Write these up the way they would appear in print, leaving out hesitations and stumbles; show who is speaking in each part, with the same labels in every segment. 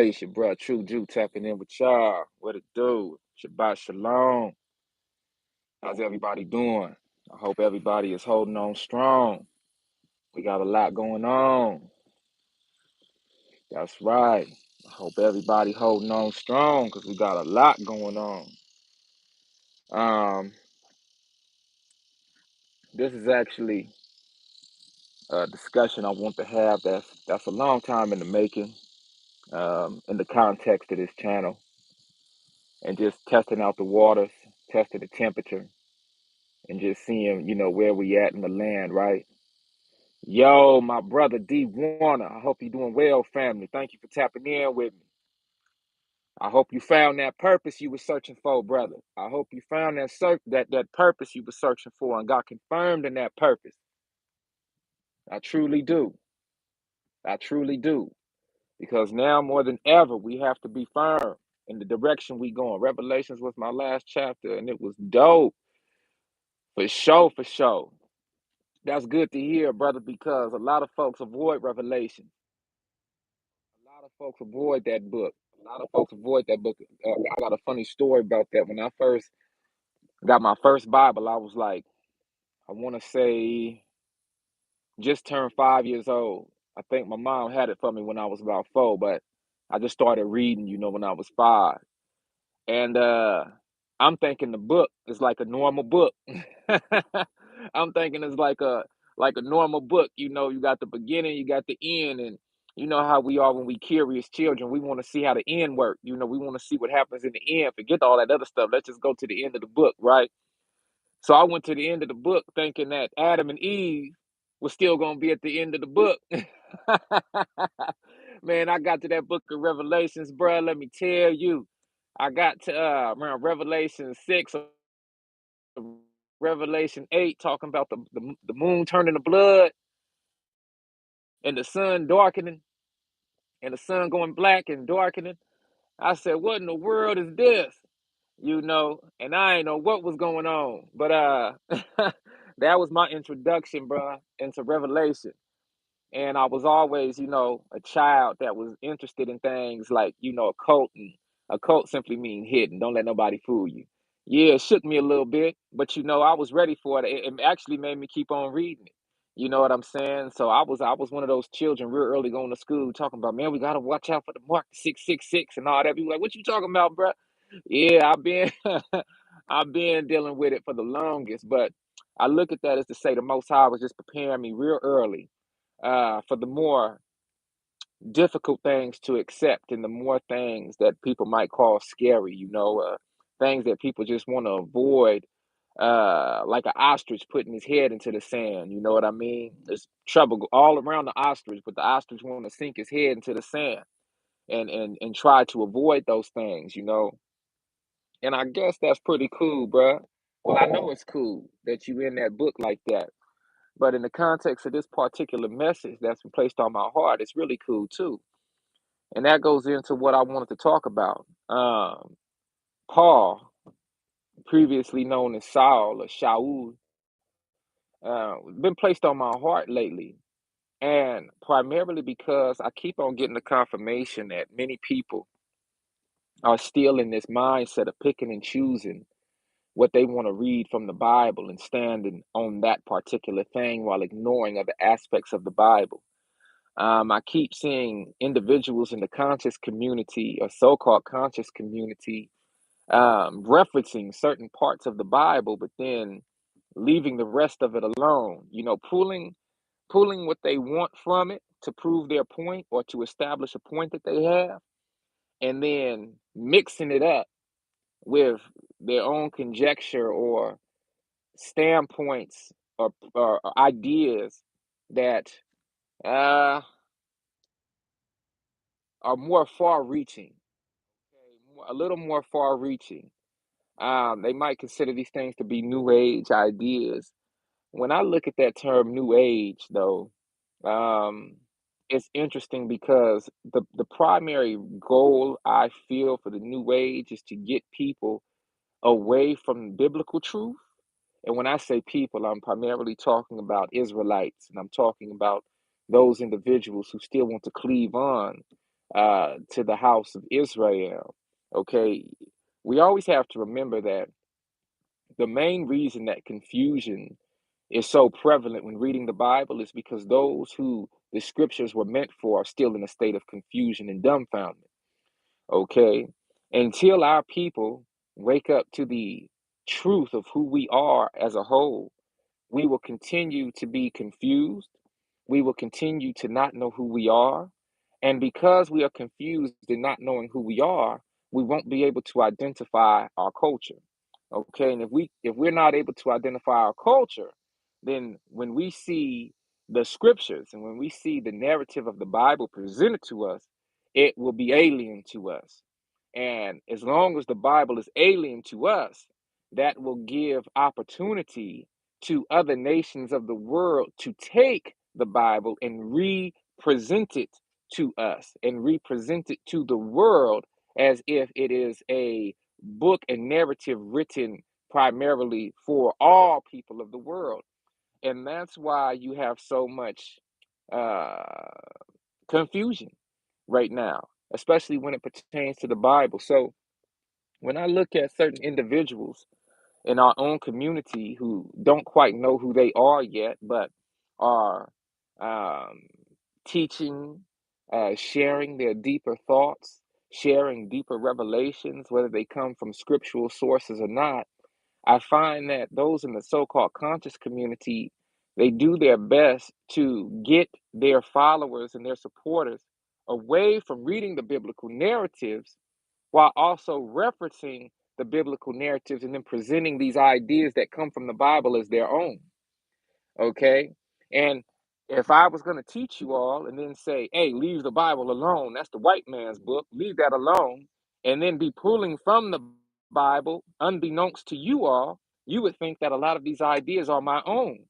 Speaker 1: Hey, it's your bro, True Jew, tapping in with y'all. What it do? Shabbat Shalom. How's everybody doing? I hope everybody is holding on strong. We got a lot going on. That's right. I hope everybody holding on strong because we got a lot going on. Um, this is actually a discussion I want to have that's a long time in the making, in the context of this channel, and just testing out the waters, testing the temperature, and just seeing, where we at in the land, right? Yo, my brother D Warner. I hope you're doing well, family. Thank you for tapping in with me. I hope you found that purpose you were searching for, brother. I hope you found that purpose you were searching for and got confirmed in that purpose. I truly do. I truly do. Because now more than ever, we have to be firm in the direction we going. Revelations was my last chapter, and it was dope. For sure, for sure. That's good to hear, brother, because a lot of folks avoid Revelation. A lot of folks avoid that book. A lot of folks avoid that book. I got a funny story about that. When I first got my first Bible, I was like, I want to say just turned 5 years old. I think my mom had it for me when I was about 4, but I just started reading, when I was 5. And I'm thinking the book is like a normal book. I'm thinking it's like a normal book. You got the beginning, you got the end, and you know how we are when we curious children. We want to see how the end work. We want to see what happens in the end. Forget all that other stuff. Let's just go to the end of the book, right? So I went to the end of the book thinking that Adam and Eve was still gonna be at the end of the book. Man, I got to that book of Revelations, bro. Let me tell you. I got to around Revelation 6 or Revelation 8 talking about the moon turning to blood and the sun darkening and the sun going black and darkening. I said, what in the world is this? And I ain't know what was going on. But that was my introduction, bro, into Revelation. And I was always, a child that was interested in things like, occult. And occult simply mean hidden. Don't let nobody fool you. Yeah, it shook me a little bit, but I was ready for it. It actually made me keep on reading it. You know what I'm saying? So I was one of those children real early going to school talking about, man, we gotta watch out for the mark 666 and all that. Be like, what you talking about, bro? Yeah, I've been I've been dealing with it for the longest, but I look at that as to say the Most High was just preparing me real early for the more difficult things to accept and the more things that people might call scary, things that people just want to avoid, like an ostrich putting his head into the sand. You know what I mean? There's trouble all around the ostrich, but the ostrich want to sink his head into the sand and try to avoid those things. And I guess that's pretty cool, bruh. Well, I know it's cool that you in that book like that. But in the context of this particular message that's been placed on my heart, it's really cool too. And that goes into what I wanted to talk about. Paul, previously known as Saul or Shaul, been placed on my heart lately. And primarily because I keep on getting the confirmation that many people are still in this mindset of picking and choosing what they want to read from the Bible and standing on that particular thing while ignoring other aspects of the Bible. I keep seeing individuals in the conscious community or so-called conscious community referencing certain parts of the Bible, but then leaving the rest of it alone. Pulling what they want from it to prove their point or to establish a point that they have, and then mixing it up with their own conjecture or standpoints or ideas that uh, are more far-reaching, okay? A little more far-reaching. They might consider these things to be new age ideas. When I look at that term new age, though, um, it's interesting because the primary goal I feel for the new age is to get people away from biblical truth. And when I say people, I'm primarily talking about Israelites, and I'm talking about those individuals who still want to cleave on to the house of Israel. Okay, we always have to remember that the main reason that confusion is so prevalent when reading the Bible is because those who the scriptures were meant for are still in a state of confusion and dumbfounded. Okay, until our people wake up to the truth of who we are as a whole, we will continue to be confused. We will continue to not know who we are. And because we are confused and not knowing who we are, we won't be able to identify our culture. Okay. And if we're not able to identify our culture, then when we see the scriptures and when we see the narrative of the Bible presented to us, it will be alien to us. And as long as the Bible is alien to us, that will give opportunity to other nations of the world to take the Bible and represent it to us and represent it to the world as if it is a book and narrative written primarily for all people of the world. And that's why you have so much uh, confusion right now, especially when it pertains to the Bible. So when I look at certain individuals in our own community who don't quite know who they are yet, but are um, teaching, sharing their deeper thoughts, sharing deeper revelations, whether they come from scriptural sources or not. I find that those in the so called conscious community, they do their best to get their followers and their supporters away from reading the biblical narratives while also referencing the biblical narratives and then presenting these ideas that come from the Bible as their own. Okay. And if I was going to teach you all and then say, hey, leave the Bible alone, that's the white man's book, leave that alone, and then be pulling from the Bible, unbeknownst to you all, you would think that a lot of these ideas are my own.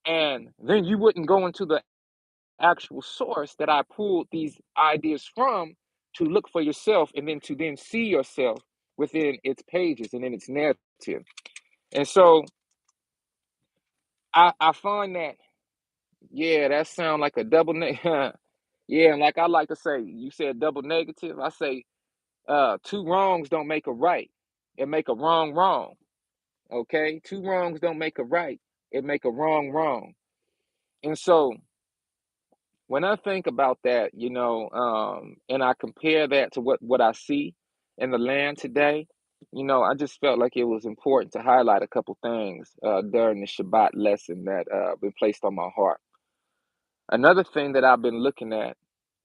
Speaker 1: And then you wouldn't go into the actual source that I pulled these ideas from to look for yourself and then to then see yourself within its pages and in its narrative. And so I find that, yeah, that sound like a double yeah, and like I like to say, you said double negative. I say two wrongs don't make a right. It make a wrong wrong. Okay? Two wrongs don't make a right. It make a wrong wrong. And so when I think about that, and I compare that to what I see in the land today, I just felt like it was important to highlight a couple things during the Shabbat lesson that been placed on my heart. Another thing that I've been looking at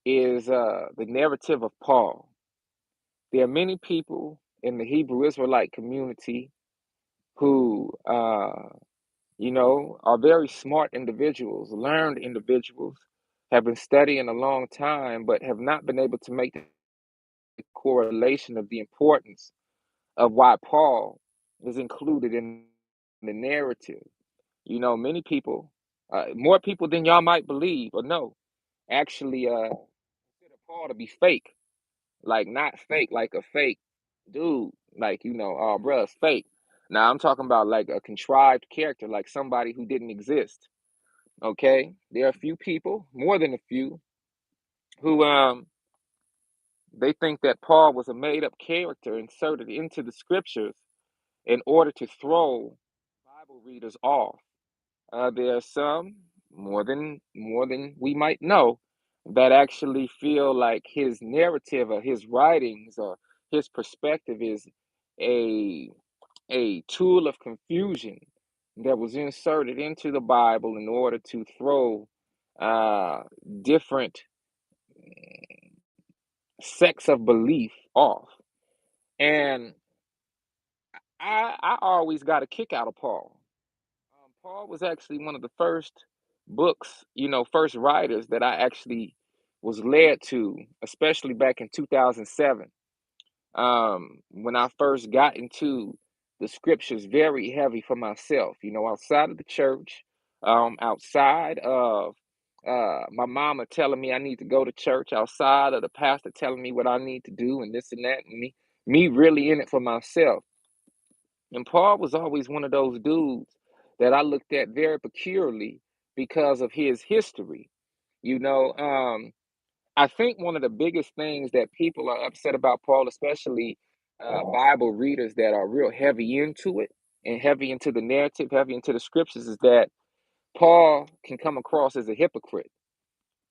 Speaker 1: is the narrative of Paul. There are many people in the Hebrew Israelite community who, are very smart individuals, learned individuals, have been studying a long time, but have not been able to make the correlation of the importance of why Paul is included in the narrative. Many people, more people than y'all might believe or know, actually consider Paul to be fake. Like, not fake, like a fake dude. Like, oh, bruh, it's fake. Now, I'm talking about like a contrived character, like somebody who didn't exist. Okay? There are a few people, more than a few, who they think that Paul was a made up character inserted into the scriptures in order to throw Bible readers off. There are some, more than we might know, that actually feel like his narrative or his writings or his perspective is a a tool of confusion that was inserted into the Bible in order to throw uh, different sects of belief off. And I always got a kick out of Paul. Paul was actually one of the first books, first writers that I actually was led to, especially back in 2007, when I first got into the scriptures very heavy for myself, outside of the church, outside of my mama telling me I need to go to church, outside of the pastor telling me what I need to do and this and that, and me really in it for myself. And Paul was always one of those dudes that I looked at very peculiarly because of his history. You know, um, I think one of the biggest things that people are upset about Paul, especially Bible readers that are real heavy into it and heavy into the narrative, heavy into the scriptures, is that Paul can come across as a hypocrite.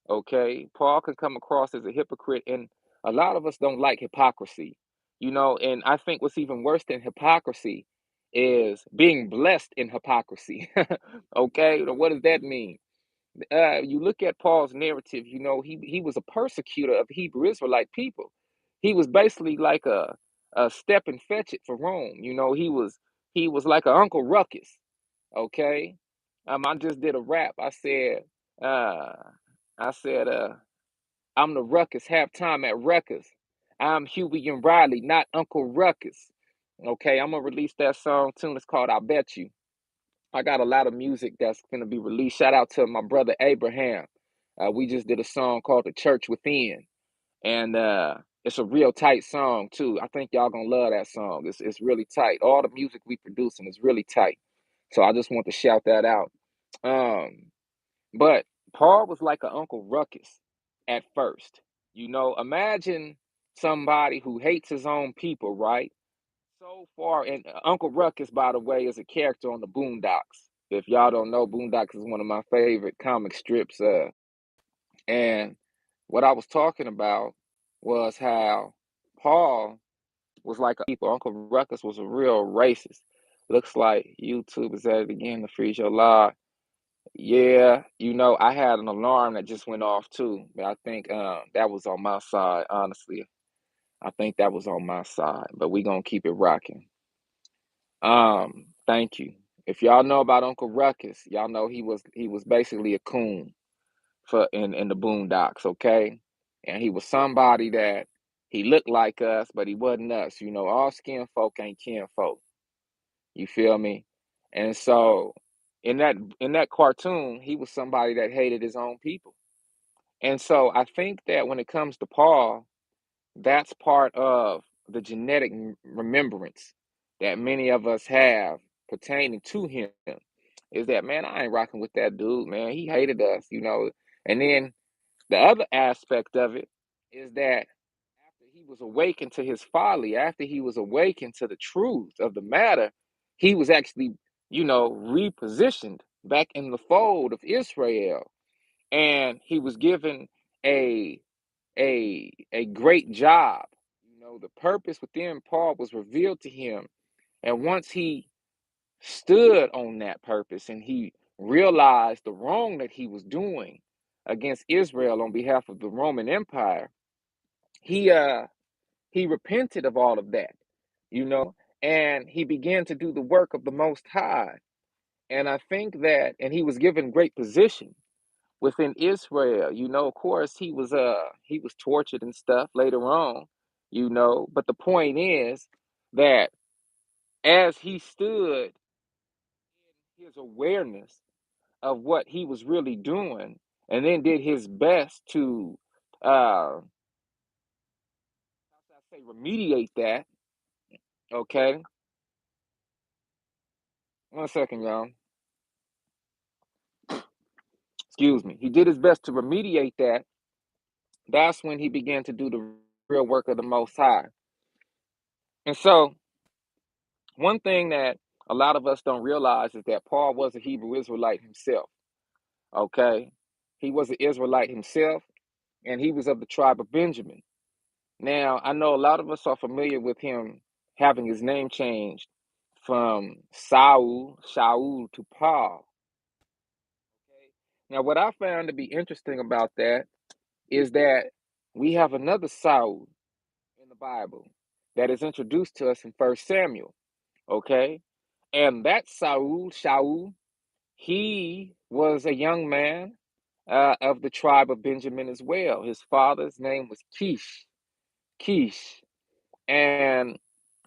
Speaker 1: Okay, Paul can come across as a hypocrite, and a lot of us don't like hypocrisy, and I think what's even worse than hypocrisy is being blessed in hypocrisy. Okay, so what does that mean? You look at Paul's narrative, he was a persecutor of Hebrew Israelite people. He was basically like a step and fetch it for Rome. He was like a Uncle Ruckus. Okay, I just did a rap. Uh, I said, I'm the Ruckus halftime at Ruckus. I'm Huey and Riley, not Uncle Ruckus. Okay, I'm gonna release that song tune. It's called "I Bet You." I got a lot of music that's going to be released. Shout out to my brother Abraham. We just did a song called "The Church Within," and it's a real tight song too. I think y'all gonna love that song. It's really tight. All the music we producing is really tight. So I just want to shout that out. Um, but Paul was like an Uncle Ruckus at first. Imagine somebody who hates his own people, right? So far, and Uncle Ruckus, by the way, is a character on the Boondocks. If y'all don't know, Boondocks is one of my favorite comic strips. And what I was talking about was how Paul was like a people. Uncle Ruckus was a real racist. Looks like YouTube is at it again to freeze your live. Yeah, I had an alarm that just went off too, but I think that was on my side. Honestly, I think that was on my side. But we gonna keep it rocking. Thank you. If y'all know about Uncle Ruckus, y'all know he was basically a coon for in the Boondocks, okay? And he was somebody that he looked like us, but he wasn't us. All skin folk ain't kin folk. You feel me? And so in that cartoon, he was somebody that hated his own people. And so I think that when it comes to Paul, that's part of the genetic remembrance that many of us have pertaining to him is that, man, I ain't rocking with that dude, man. He hated us. And then the other aspect of it is that after he was awakened to his folly, after he was awakened to the truth of the matter, he was actually, repositioned back in the fold of Israel. And he was given a a great job. The purpose within Paul was revealed to him. And once he stood on that purpose and he realized the wrong that he was doing against Israel on behalf of the Roman Empire, he repented of all of that, you know, and he began to do the work of the Most High. And I think that, and he was given great position within Israel. Of course, he was tortured and stuff later on, but the point is that as he stood in his awareness of what he was really doing and then did his best to how should I say remediate that, okay? One second, y'all. Excuse me. He did his best to remediate that. That's when he began to do the real work of the Most High. And so one thing that a lot of us don't realize is that Paul was a Hebrew Israelite himself. Okay. He was an Israelite himself, and he was of the tribe of Benjamin. Now, I know a lot of us are familiar with him having his name changed from Shaul to Paul. Okay. Now, what I found to be interesting about that is that we have another Saul in the Bible that is introduced to us in First Samuel. Okay. And that Shaul, he was a young man of the tribe of Benjamin as well. His father's name was Kish, and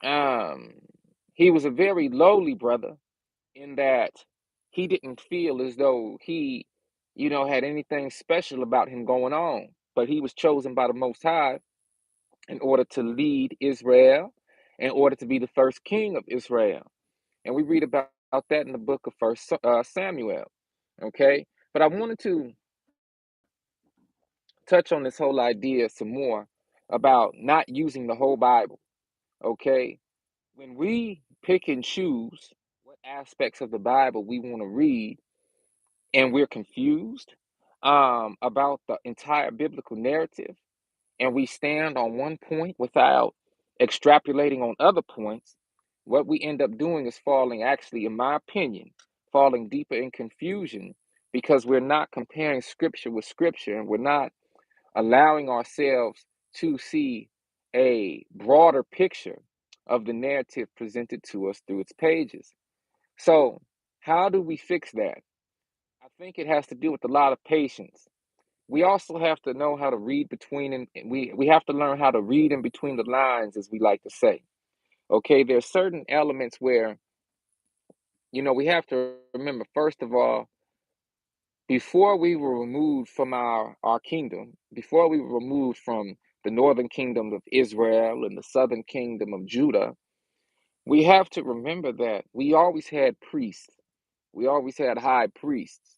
Speaker 1: um, he was a very lowly brother in that he didn't feel as though he, had anything special about him going on. But he was chosen by the Most High in order to lead Israel, in order to be the first king of Israel. And we read about that in the book of First Samuel. Okay, but I wanted to touch on this whole idea some more about not using the whole Bible. Okay, when we pick and choose what aspects of the Bible we want to read, and we're confused about the entire biblical narrative, and we stand on one point without extrapolating on other points, what we end up doing is falling, actually, in my opinion, falling deeper in confusion because we're not comparing scripture with scripture, and we're not allowing ourselves to see a broader picture of the narrative presented to us through its pages. So, how do we fix that? I think it has to do with a lot of patience. We also have to know how to read between, and we have to learn how to read in between the lines, as we like to say. Okay, there's certain elements where, we have to remember, first of all, before we were removed from our kingdom, before we were removed from the northern kingdom of Israel and the southern kingdom of Judah, we have to remember that we always had priests, we always had high priests,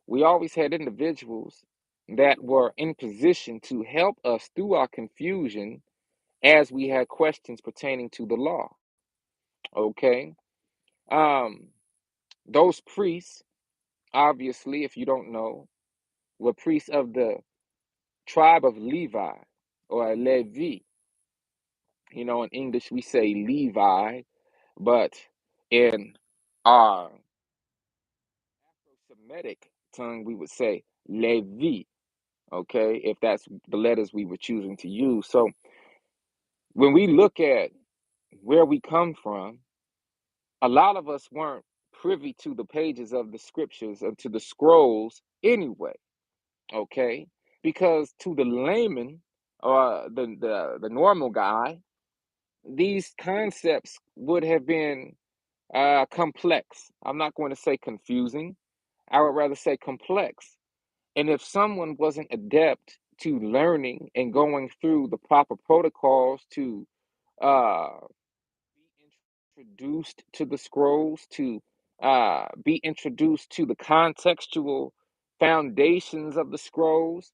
Speaker 1: we always had individuals that were in position to help us through our confusion as we had questions pertaining to the law. Okay. Um, those priests, obviously, if you don't know, were priests of the tribe of Levi or Levi. In English we say Levi, but in our Semitic tongue we would say Levi. Okay, if that's the letters we were choosing to use. So when we look at where we come from, a lot of us weren't privy to the pages of the scriptures and to the scrolls anyway. Okay, because to the layman or the normal guy, these concepts would have been complex. I'm not going to say confusing. I would rather say complex. And if someone wasn't adept to learning and going through the proper protocols to uh, be introduced to the scrolls, to be introduced to the contextual foundations of the scrolls,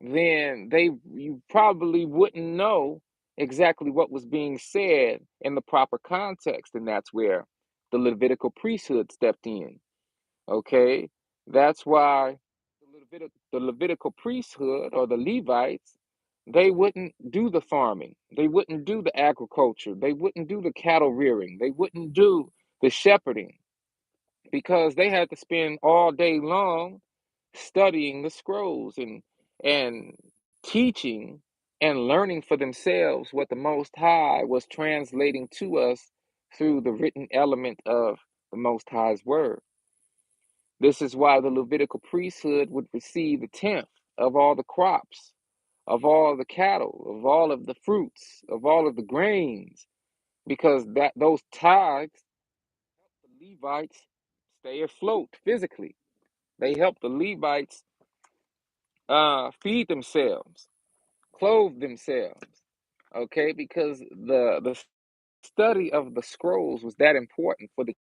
Speaker 1: then you probably wouldn't know exactly what was being said in the proper context, and that's where the Levitical priesthood stepped in. Okay, that's why the Levitical priesthood or the Levites, they wouldn't do the farming, they wouldn't do the agriculture, they wouldn't do the cattle rearing, they wouldn't do the shepherding, because they had to spend all day long studying the scrolls and teaching and learning for themselves what the Most High was translating to us through the written element of the Most High's word. This is why the Levitical priesthood would receive a tenth of all the crops, of all the cattle, of all of the fruits, of all of the grains, because those tithes, the Levites stay afloat physically. They help the Levites feed themselves, clothe themselves. Okay, because the study of the scrolls was that important for the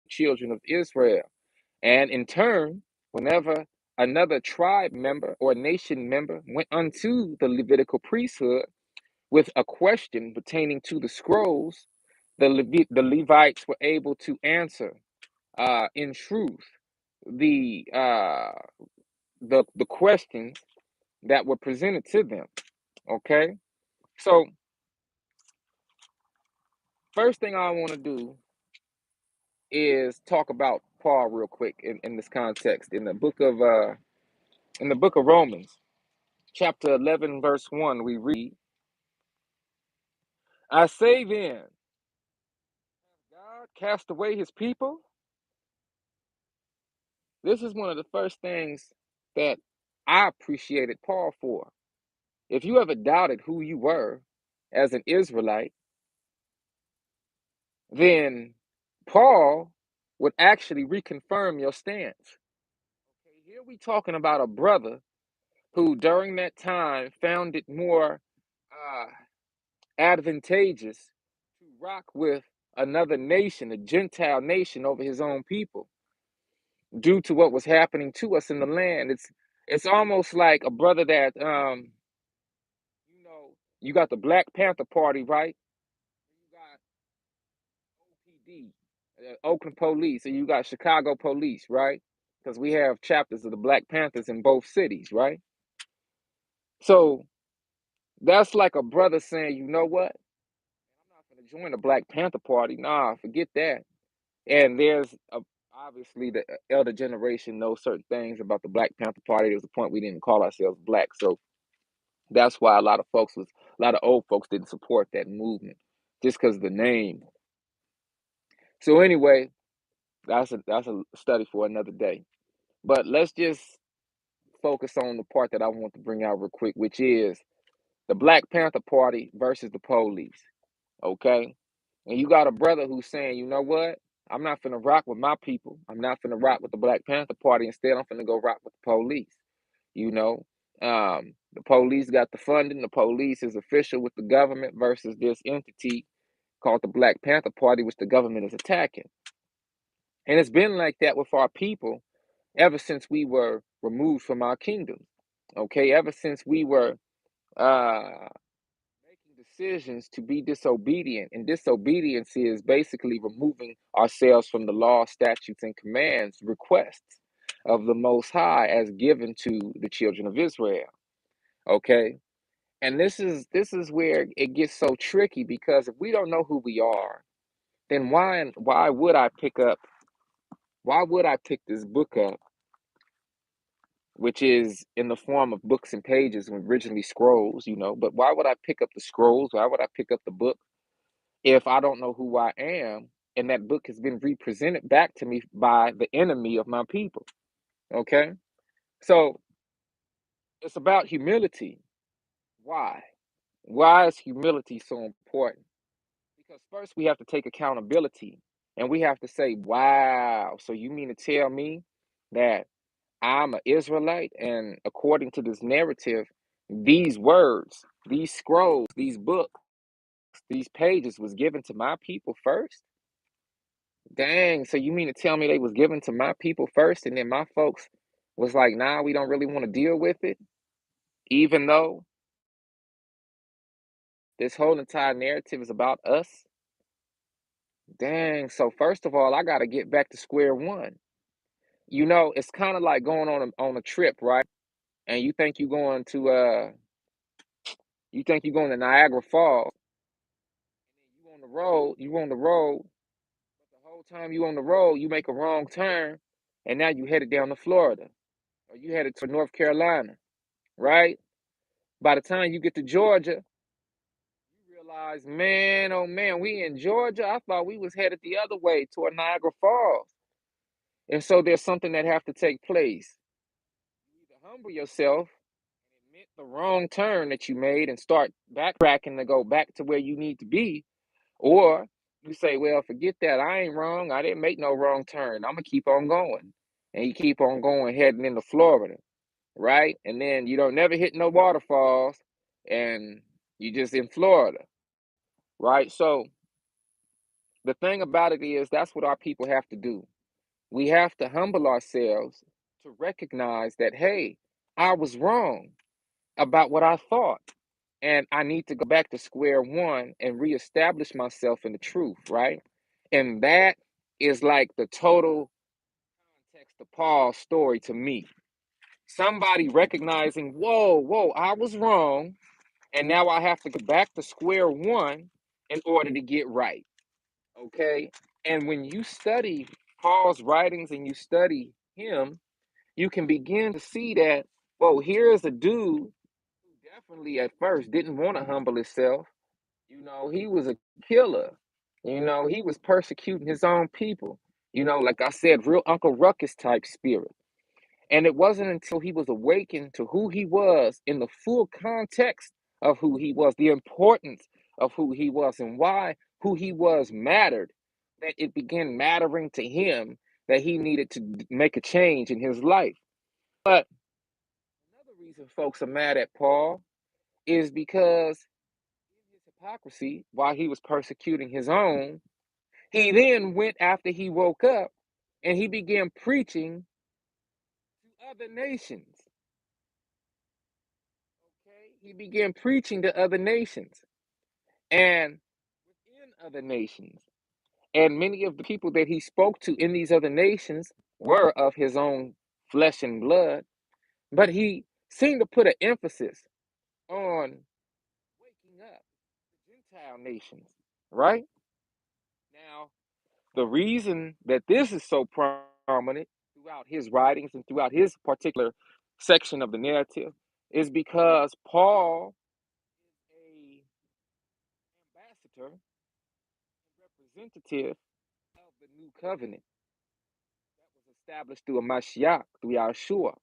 Speaker 1: children of Israel. And in turn, whenever another tribe member or nation member went unto the Levitical priesthood with a question pertaining to the scrolls, the Levites were able to answer in truth the uh, the questions that were presented to them. Okay, so first thing I want to do is talk about Paul real quick in this context in the book of Romans, chapter 11, verse 1. We read, "I say then, God cast away his people." This is one of the first things that I appreciated Paul for. If you ever doubted who you were as an Israelite, then Paul would actually reconfirm your stance. Okay, here we talking about a brother who during that time found it more uh, advantageous to rock with another nation, a Gentile nation, over his own people, due to what was happening to us in the land. It's almost like a brother that you got the Black Panther Party, right? You got OPD, Oakland Police, and you got Chicago Police, right? Because we have chapters of the Black Panthers in both cities, right? So that's like a brother saying, you know what? I'm not going to join the Black Panther Party. Nah, forget that. And obviously the elder generation knows certain things about the Black Panther Party. There was a point we didn't call ourselves black, so that's why a lot of old folks didn't support that movement just because of the name. So anyway, that's a study for another day. But let's just focus on the part that I want to bring out real quick, which is the Black Panther Party versus the police. Okay? And you got a brother who's saying, you know what? I'm not finna rock with my people. I'm not finna rock with the Black Panther Party. Instead, I'm finna go rock with the police. You know, the police got the funding. The police is official with the government versus this entity called the Black Panther Party, which the government is attacking. And it's been like that with our people ever since we were removed from our kingdom. Okay, ever since we were uh, making decisions to be disobedient. And disobedience is basically removing ourselves from the law, statutes, and commands, requests of the Most High as given to the children of Israel. Okay. And this is where it gets so tricky, because if we don't know who we are, then why would I pick this book up, which is in the form of books and pages, originally scrolls, but why would I pick up the scrolls? Why would I pick up the book if I don't know who I am, and that book has been represented back to me by the enemy of my people? Okay? So it's about humility. Why? Why is humility so important? Because first we have to take accountability, and we have to say, wow, so you mean to tell me that I'm an Israelite, and according to this narrative, these words, these scrolls, these books, these pages was given to my people first? Dang, so you mean to tell me they was given to my people first, and then my folks was like, nah, we don't really want to deal with it, even though this whole entire narrative is about us? Dang, so first of all, I got to get back to square one. It's kind of like going on a trip, right? And you think you're going to Niagara Falls. You on the road, but the whole time you on the road, you make a wrong turn, and now you headed down to Florida, or you headed to North Carolina, right? By the time you get to Georgia, you realize, man, oh man, we in Georgia. I thought we was headed the other way toward Niagara Falls. And so there's something that have to take place. You either humble yourself and admit the wrong turn that you made and start backtracking to go back to where you need to be, or you say, well, forget that. I ain't wrong. I didn't make no wrong turn. I'm gonna keep on going. And you keep on going, heading into Florida, right? And then you don't never hit no waterfalls, and you just in Florida, right? So the thing about it is, that's what our people have to do. We have to humble ourselves to recognize that, hey, I was wrong about what I thought. And I need to go back to square one and reestablish myself in the truth, right? And that is like the total context of Paul's story to me. Somebody recognizing, whoa, whoa, I was wrong. And now I have to go back to square one in order to get right. Okay. And when you study Paul's writings and you study him, you can begin to see that, well, here's a dude who definitely at first didn't want to humble himself. He was a killer. He was persecuting his own people. Like I said, real Uncle Ruckus type spirit. And it wasn't until he was awakened to who he was in the full context of who he was, the importance of who he was, and why who he was mattered, that it began mattering to him that he needed to make a change in his life. But another reason folks are mad at Paul is because in his hypocrisy, while he was persecuting his own, he then went after he woke up and he began preaching to other nations. he began preaching to other nations and within other nations. And many of the people that he spoke to in these other nations were of his own flesh and blood, but he seemed to put an emphasis on waking up the Gentile nations, right? Now, the reason that this is so prominent throughout his writings and throughout his particular section of the narrative is because Paul is a ambassador, representative of the new covenant that was established through a Mashiach, through Yahshua.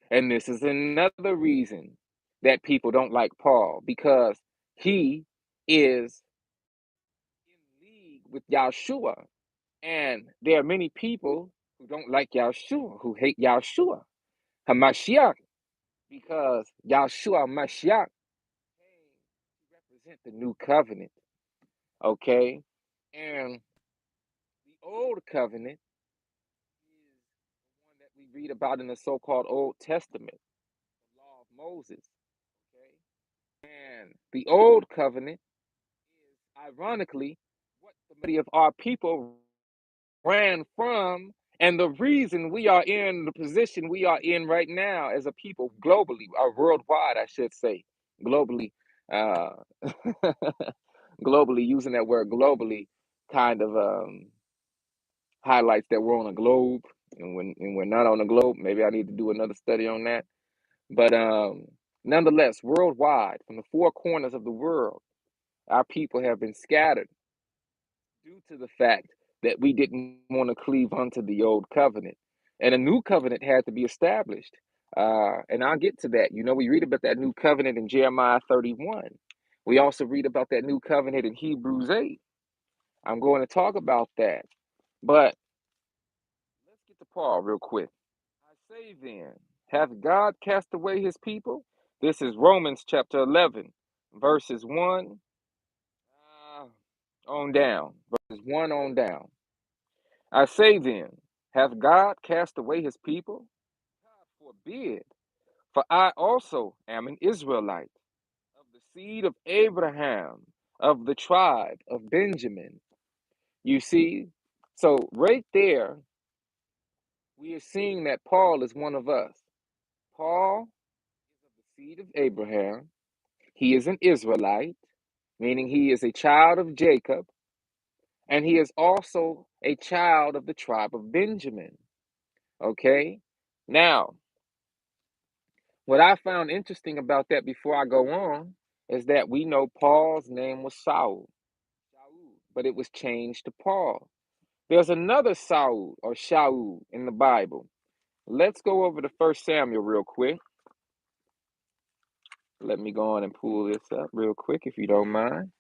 Speaker 1: And this is another reason that people don't like Paul, because he is in league with Yahshua. And there are many people who don't like Yahshua, who hate Yahshua, Hamashiach, because Yahshua Mashiach came to represent the new covenant, okay? And the old covenant is the one that we read about in the so-called Old Testament, the law of Moses, okay? And the old covenant is ironically what the majority of our people ran from, and the reason we are in the position we are in right now as a people globally, or worldwide, I should say, globally, uh, globally, using that word globally kind of highlights that we're on a globe, and when we're not on a globe, maybe I need to do another study on that. But nonetheless, worldwide, from the four corners of the world, our people have been scattered due to the fact that we didn't want to cleave unto the old covenant. And a new covenant had to be established. And I'll get to that. You know, we read about that new covenant in Jeremiah 31. We also read about that new covenant in Hebrews 8. I'm going to talk about that. But let's get to Paul real quick. I say then, hath God cast away his people? This is Romans chapter 11, verses 1 on down. Verses 1 on down. I say then, hath God cast away his people? God forbid, for I also am an Israelite, of the seed of Abraham, of the tribe of Benjamin. You see, so right there, we are seeing that Paul is one of us. Paul is of the seed of Abraham. He is an Israelite, meaning he is a child of Jacob, and he is also a child of the tribe of Benjamin. Okay? Now, what I found interesting about that before I go on is that we know Paul's name was Saul, but it was changed to Paul. There's another Saul or Shaul in the Bible. Let's go over to 1 Samuel real quick. Let me go on and pull this up real quick if you don't mind.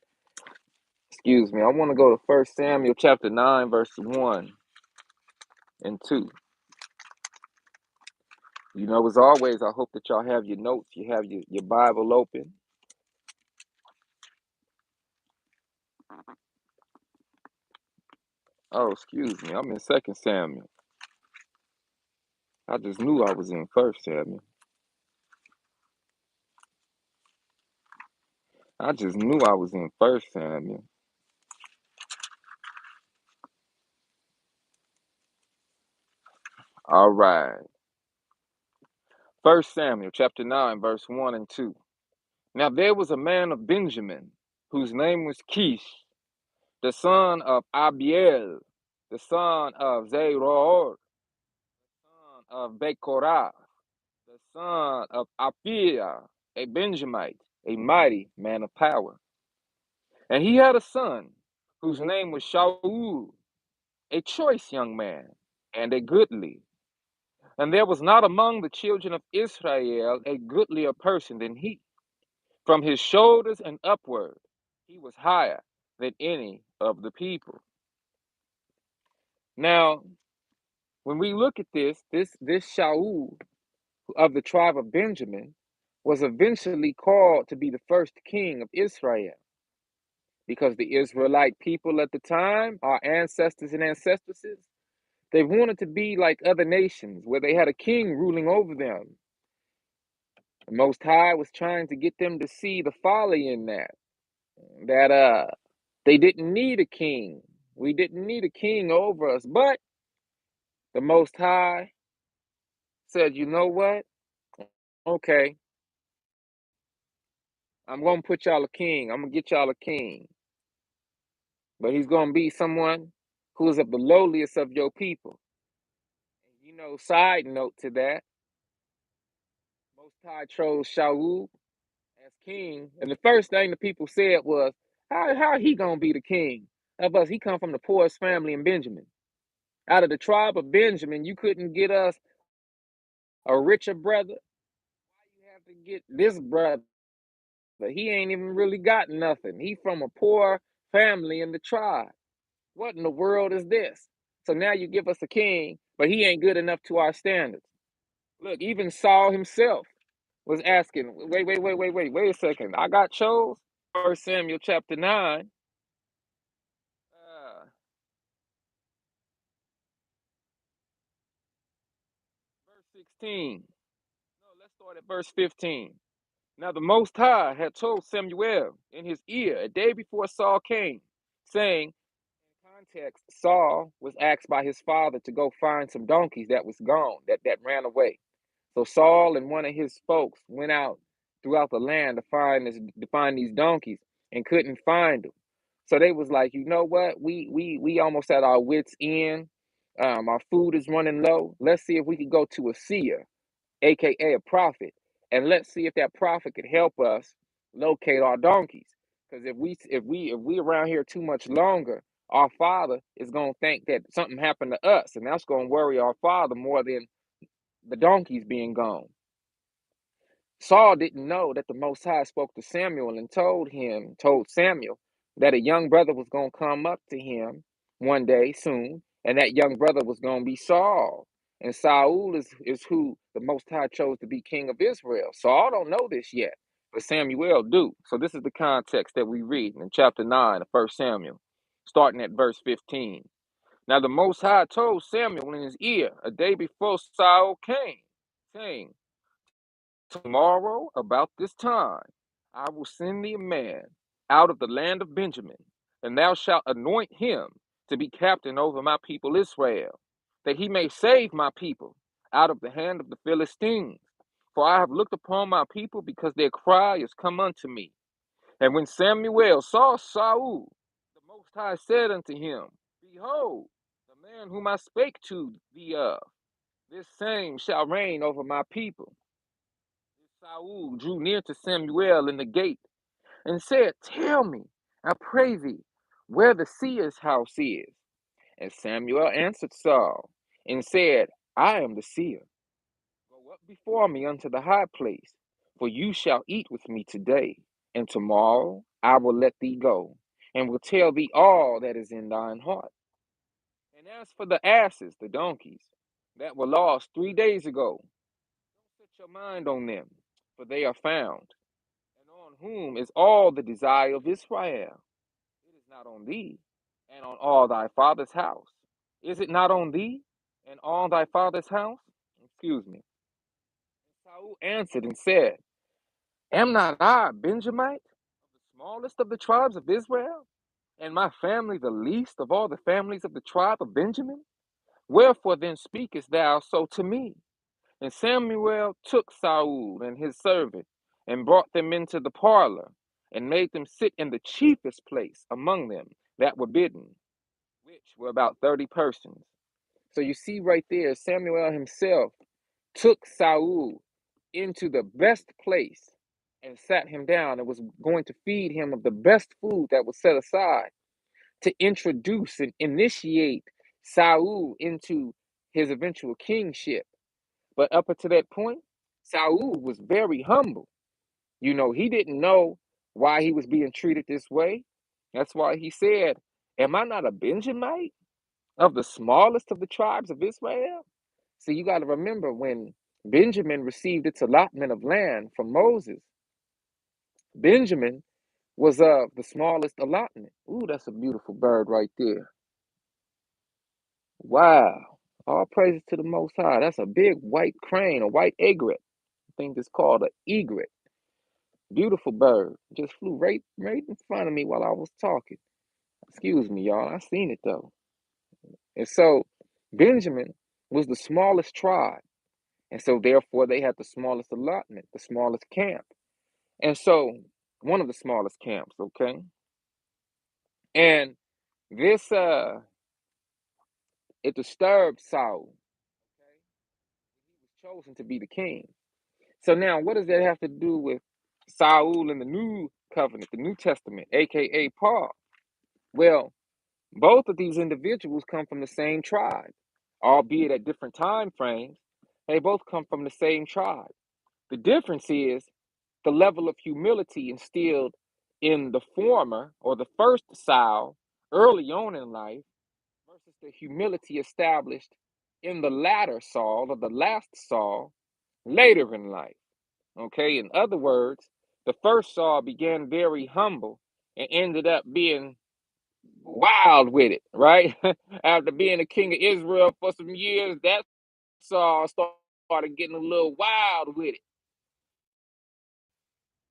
Speaker 1: Excuse me. I want to go to 1 Samuel chapter 9, verse 1 and 2. You know, as always, I hope that y'all have your notes, you have your Bible open. Oh, excuse me. I'm in 2 Samuel. I just knew I was in 1 Samuel. I just knew I was in 1 Samuel. All right. 1 Samuel chapter 9, verse 1 and 2. Now there was a man of Benjamin, whose name was Kish, the son of Abiel, the son of Zeror, son of Bekorah, the son of Aphiah, a Benjamite, a mighty man of power. And he had a son, whose name was Shaul, a choice young man, and a goodly. And there was not among the children of Israel a goodlier person than he. From his shoulders and upward, he was higher than any of the people. Now, when we look at this Shaul of the tribe of Benjamin was eventually called to be the first king of Israel, because the Israelite people at the time, our ancestors and ancestresses, they wanted to be like other nations where they had a king ruling over them. The Most High was trying to get them to see the folly in that they didn't need a king. We didn't need a king over us. But the Most High said, you know what? Okay, I'm going to put y'all a king. I'm going to get y'all a king. But he's going to be someone who is of the lowliest of your people. You know, side note to that, Most High chose Shaul as king. And the first thing the people said was, how he going to be the king of us? He come from the poorest family in Benjamin. Out of the tribe of Benjamin, you couldn't get us a richer brother. Why you have to get this brother? He ain't even really got nothing. He from a poor family in the tribe. What in the world is this? So now you give us a king, but he ain't good enough to our standards. Look, even Saul himself was asking, wait a second. I got chose. 1 Samuel chapter 9, verse 16. No, let's start at verse 15. Now the Most High had told Samuel in his ear a day before Saul came, saying, in context, Saul was asked by his father to go find some donkeys that was gone, that ran away. So Saul and one of his folks went out throughout the land to find these donkeys and couldn't find them. So they was like, you know what? We almost at our wits' end. Our food is running low. Let's see if we could go to a seer, aka a prophet, and let's see if that prophet could help us locate our donkeys. Because if we around here too much longer, our father is gonna think that something happened to us, and that's gonna worry our father more than the donkeys being gone. Saul didn't know that the Most High spoke to Samuel and told Samuel that a young brother was going to come up to him one day soon, and that young brother was going to be Saul. And Saul is who the Most High chose to be king of Israel. Saul don't know this yet, but Samuel do. So this is the context that we read in chapter 9 of 1 Samuel, starting at verse 15. Now the Most High told Samuel in his ear a day before Saul came, saying, tomorrow, about this time, I will send thee a man out of the land of Benjamin, and thou shalt anoint him to be captain over my people Israel, that he may save my people out of the hand of the Philistines. For I have looked upon my people because their cry is come unto me. And when Samuel saw Saul, the Most High said unto him, behold, the man whom I spake to thee of, this same shall reign over my people. Saul drew near to Samuel in the gate and said, tell me, I pray thee, where the seer's house is. And Samuel answered Saul and said, I am the seer. Go up before me unto the high place, for you shall eat with me today, and tomorrow I will let thee go, and will tell thee all that is in thine heart. And as for the asses, the donkeys, that were lost 3 days ago, don't set your mind on them, for they are found. And on whom is all the desire of Israel? It is not on thee, and on all thy father's house. Is it not on thee, and all thy father's house? Excuse me. Saul answered and said, am not I a Benjamite, the smallest of the tribes of Israel, and my family the least of all the families of the tribe of Benjamin? Wherefore then speakest thou so to me? And Samuel took Saul and his servant and brought them into the parlor and made them sit in the chiefest place among them that were bidden, which were about 30 persons. So you see right there, Samuel himself took Saul into the best place and sat him down and was going to feed him of the best food that was set aside to introduce and initiate Saul into his eventual kingship. But up until that point, Saul was very humble. You know, he didn't know why he was being treated this way. That's why he said, am I not a Benjamite of the smallest of the tribes of Israel? See, you got to remember when Benjamin received its allotment of land from Moses, Benjamin was of the smallest allotment. Ooh, that's a beautiful bird right there. Wow. All praises to the Most High. That's a big white crane, a white egret. something that's called an egret. Beautiful bird. Just flew right in front of me while I was talking. Excuse me, y'all. I seen it though. And so Benjamin was the smallest tribe. And so therefore they had the smallest allotment, the smallest camp. And so one of the smallest camps, okay? And this it disturbed Saul. Okay? He was chosen to be the king. So now what does that have to do with Saul in the new covenant, the New Testament, aka Paul? Well, both of these individuals come from the same tribe, albeit at different time frames. They both come from the same tribe. The difference is the level of humility instilled in the former or the first Saul early on in life versus the humility established in the latter Saul or the last Saul later in life. Okay, in other words, the first Saul began very humble and ended up being wild with it, right? After being the king of Israel for some years, that Saul started getting a little wild with it.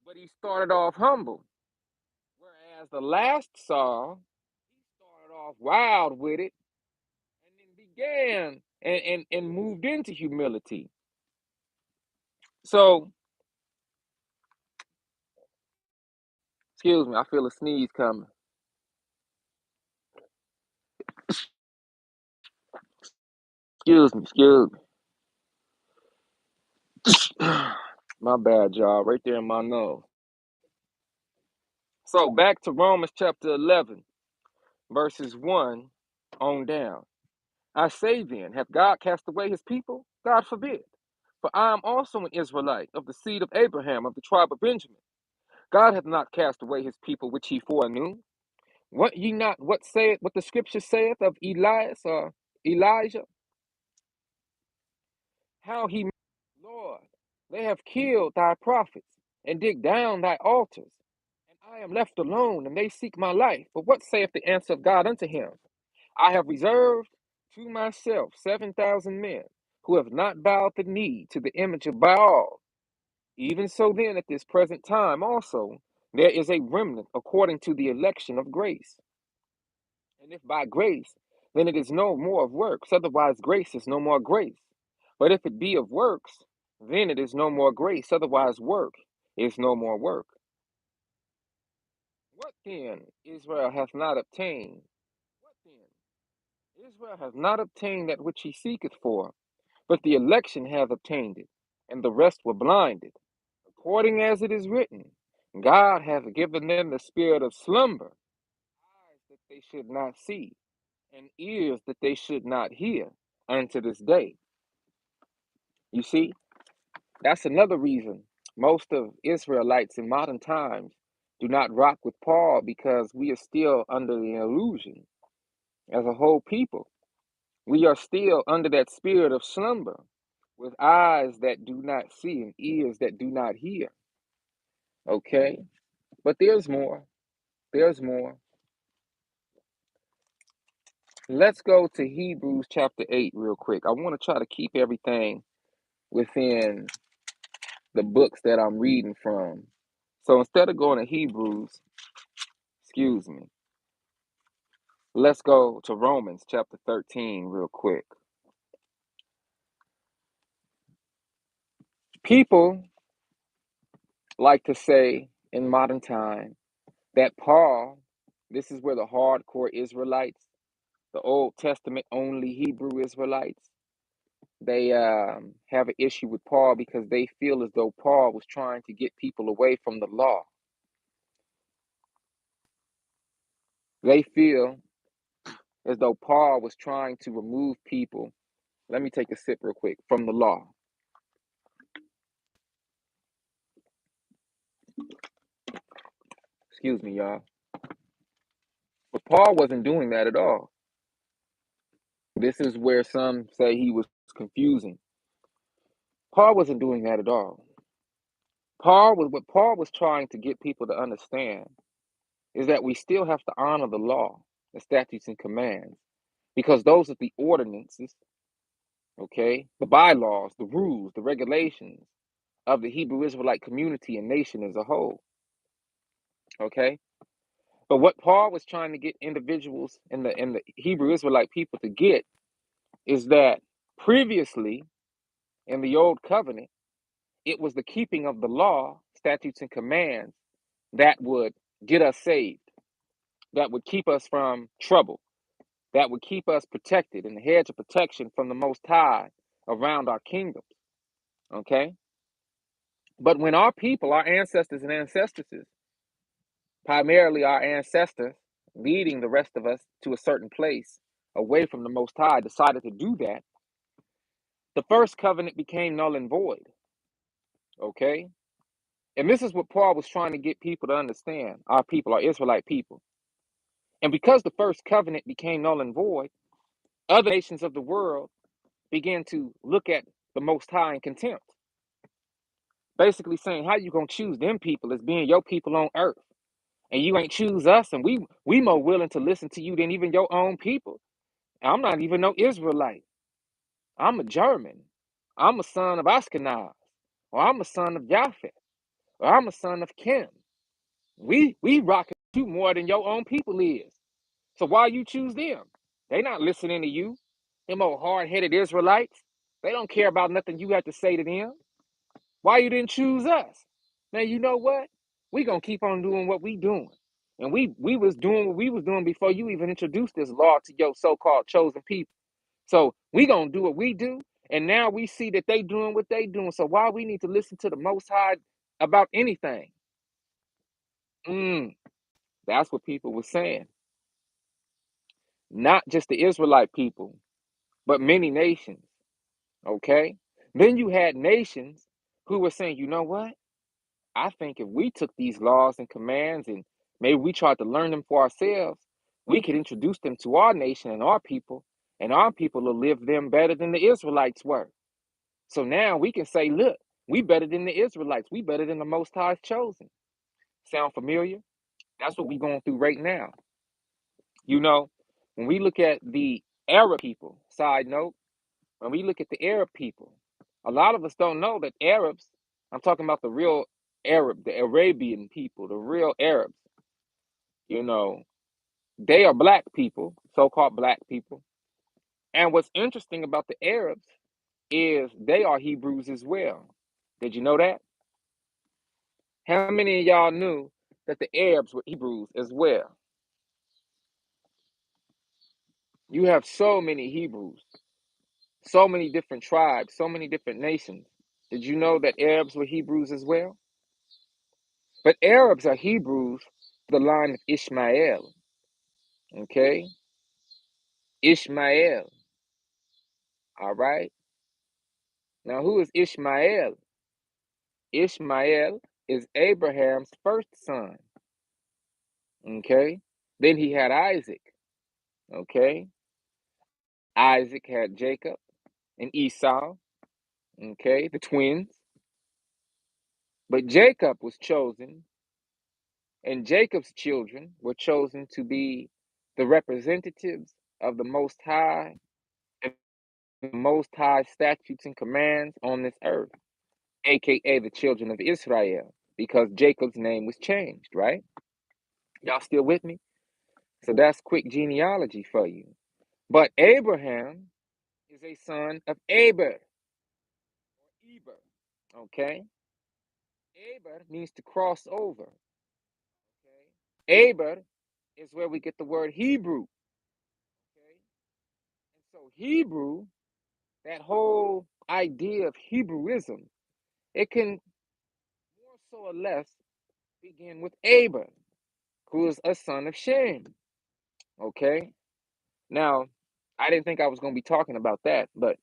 Speaker 1: But he started off humble. Whereas the last Saul, he started off wild with it and then began and moved into humility. So, excuse me, I feel a sneeze coming. Excuse me. My bad, y'all. Right there in my nose. So back to Romans chapter 11, verses 1 on down. I say then, hath God cast away his people? God forbid. For I am also an Israelite of the seed of Abraham, of the tribe of Benjamin. God hath not cast away his people which he foreknew. What ye not what the scripture saith of Elias or Elijah? How he, Lord, they have killed thy prophets and dig down thy altars, and I am left alone, and they seek my life. But what saith the answer of God unto him? I have reserved to myself 7,000 men who have not bowed the knee to the image of Baal. Even so, then, at this present time also, there is a remnant according to the election of grace. And if by grace, then it is no more of works, otherwise, grace is no more grace. But if it be of works, then it is no more grace, otherwise, work is no more work. What then Israel hath not obtained? What then? Israel hath not obtained that which he seeketh for, but the election hath obtained it, and the rest were blinded. According as it is written, God hath given them the spirit of slumber, eyes that they should not see, and ears that they should not hear unto this day. You see, that's another reason most of Israelites in modern times do not rock with Paul, because we are still under the illusion as a whole people. We are still under that spirit of slumber with eyes that do not see and ears that do not hear. Okay? But there's more. There's more. Let's go to Hebrews chapter 8 real quick. I want to try to keep everything within the books that I'm reading from. So instead of going to Hebrews, excuse me, let's go to Romans chapter 13 real quick. People like to say in modern time that Paul, this is where the hardcore Israelites, the Old Testament only Hebrew Israelites, they have an issue with Paul because they feel as though Paul was trying to get people away from the law. They feel as though Paul was trying to remove people, let me take a sip real quick, from the law. Excuse me, y'all. But Paul wasn't doing that at all. This is where some say he was confusing. Paul wasn't doing that at all. What Paul was trying to get people to understand is that we still have to honor the law, the statutes and commands, because those are the ordinances, okay, the bylaws, the rules, the regulations of the Hebrew Israelite community and nation as a whole. Okay. But what Paul was trying to get individuals in the Hebrew Israelite people to get is that previously in the old covenant, it was the keeping of the law, statutes, and commands that would get us saved, that would keep us from trouble, that would keep us protected in the hedge of protection from the Most High around our kingdoms. Okay. But when our people, our ancestors and ancestresses, primarily our ancestors leading the rest of us to a certain place away from the Most High, decided to do that, the first covenant became null and void. Okay. And this is what Paul was trying to get people to understand, our people, our Israelite people. And because the first covenant became null and void, other nations of the world began to look at the Most High in contempt. Basically saying, how you gonna choose them people as being your people on earth? And you ain't choose us, and we more willing to listen to you than even your own people. I'm not even no Israelite. I'm a German. I'm a son of Ashkenaz, or I'm a son of Japheth, or I'm a son of Kim. We rock you more than your own people is. So why you choose them? They not listening to you. Them old hard-headed Israelites. They don't care about nothing you have to say to them. Why you didn't choose us? Now you know what? We gonna keep on doing what we doing. And we was doing what we was doing before you even introduced this law to your so-called chosen people. So we gonna do what we do, and now we see that they doing what they doing. So why we need to listen to the Most High about anything? That's what people were saying. Not just the Israelite people, but many nations. Okay. Then you had nations who were saying, you know what? I think if we took these laws and commands and maybe we tried to learn them for ourselves, we could introduce them to our nation and our people will live them better than the Israelites were. So now we can say, look, we better than the Israelites. We better than the Most High's chosen. Sound familiar? That's what we're going through right now. You know, when we look at the Arab people, side note, when we look at the Arab people, a lot of us don't know that Arabs, I'm talking about the real Arab, the Arabian people, the real Arabs, you know, they are black people, so-called black people. And what's interesting about the Arabs is they are Hebrews as well. Did you know that? How many of y'all knew that the Arabs were Hebrews as well? You have so many Hebrews, so many different tribes, so many different nations. Did you know that Arabs were Hebrews as well? But Arabs are Hebrews, the line of Ishmael. Okay? Ishmael. All right? Now, who is Ishmael? Ishmael is Abraham's first son. Okay? Then he had Isaac. Okay? Isaac had Jacob and Esau. Okay? The twins. But Jacob was chosen, and Jacob's children were chosen to be the representatives of the Most High and the Most High statutes and commands on this earth, aka the children of Israel, because Jacob's name was changed, right? Y'all still with me? So that's quick genealogy for you. But Abraham is a son of Eber. Eber. Okay? Eber means to cross over. Okay? Eber is where we get the word Hebrew. Okay? And so Hebrew, that whole idea of Hebrewism, it can more so or less begin with Eber, who is a son of Shem. Okay? Now, I didn't think I was going to be talking about that, but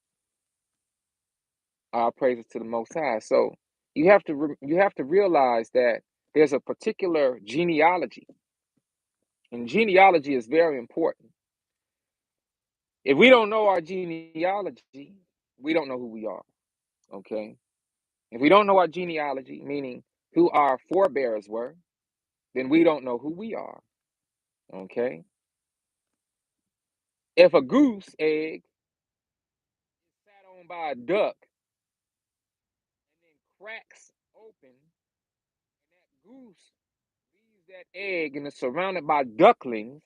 Speaker 1: all praises to the Most High. So you have to realize that there's a particular genealogy, and genealogy is very important. If we don't know our genealogy, we don't know who we are. Okay, if we don't know our genealogy, meaning who our forebears were, then we don't know who we are. Okay, if a goose egg is sat on by a duck and then cracks open, and that goose leaves that egg and is surrounded by ducklings.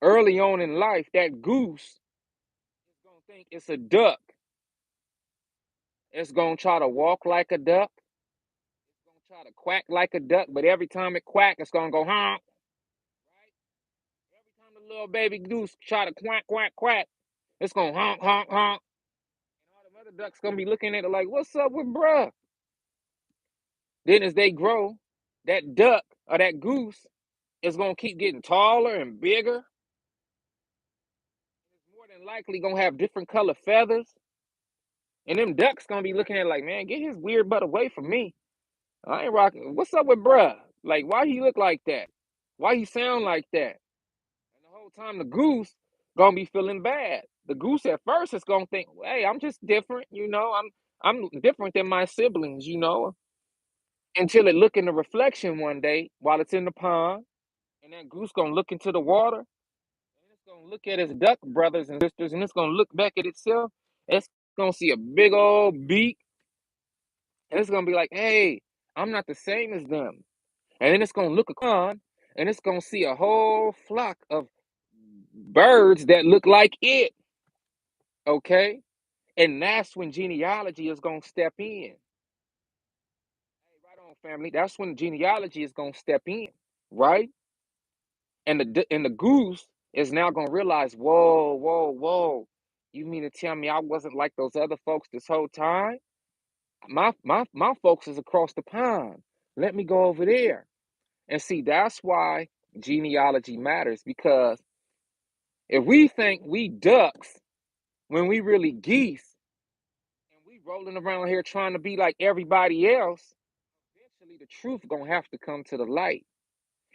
Speaker 1: Early on in life, that goose is gonna think it's a duck. It's gonna try to walk like a duck. It's gonna try to quack like a duck, but every time it quack, it's gonna go honk. Right? Every time the little baby goose try to quack, quack, quack, it's gonna honk, honk, honk. And all the other ducks gonna be looking at it like, "What's up with bruh?" Then as they grow, that duck or that goose is gonna keep getting taller and bigger. It's more than likely gonna have different color feathers. And them ducks gonna be looking at it like, "Man, get his weird butt away from me. I ain't rocking. What's up with bruh? Like, why he look like that? Why he sound like that?" And the whole time the goose gonna be feeling bad. The goose at first is gonna think, "Hey, I'm just different, I'm different than my siblings." Until it look in the reflection one day while it's in the pond, and that goose gonna look into the water, and it's gonna look at its duck brothers and sisters, and it's gonna look back at itself. It's gonna see a big old beak, and it's gonna be like, "Hey, I'm not the same as them." And then it's gonna look on, and it's gonna see a whole flock of birds that look like it. Okay, and that's when genealogy is gonna step in. Hey, right on, family. That's when genealogy is gonna step in, right? And the goose is now gonna realize, whoa, whoa, whoa. You mean to tell me I wasn't like those other folks this whole time? My folks is across the pond. Let me go over there. And see, that's why genealogy matters, because if we think we ducks when we really geese and we rolling around here trying to be like everybody else, eventually the truth gonna have to come to the light.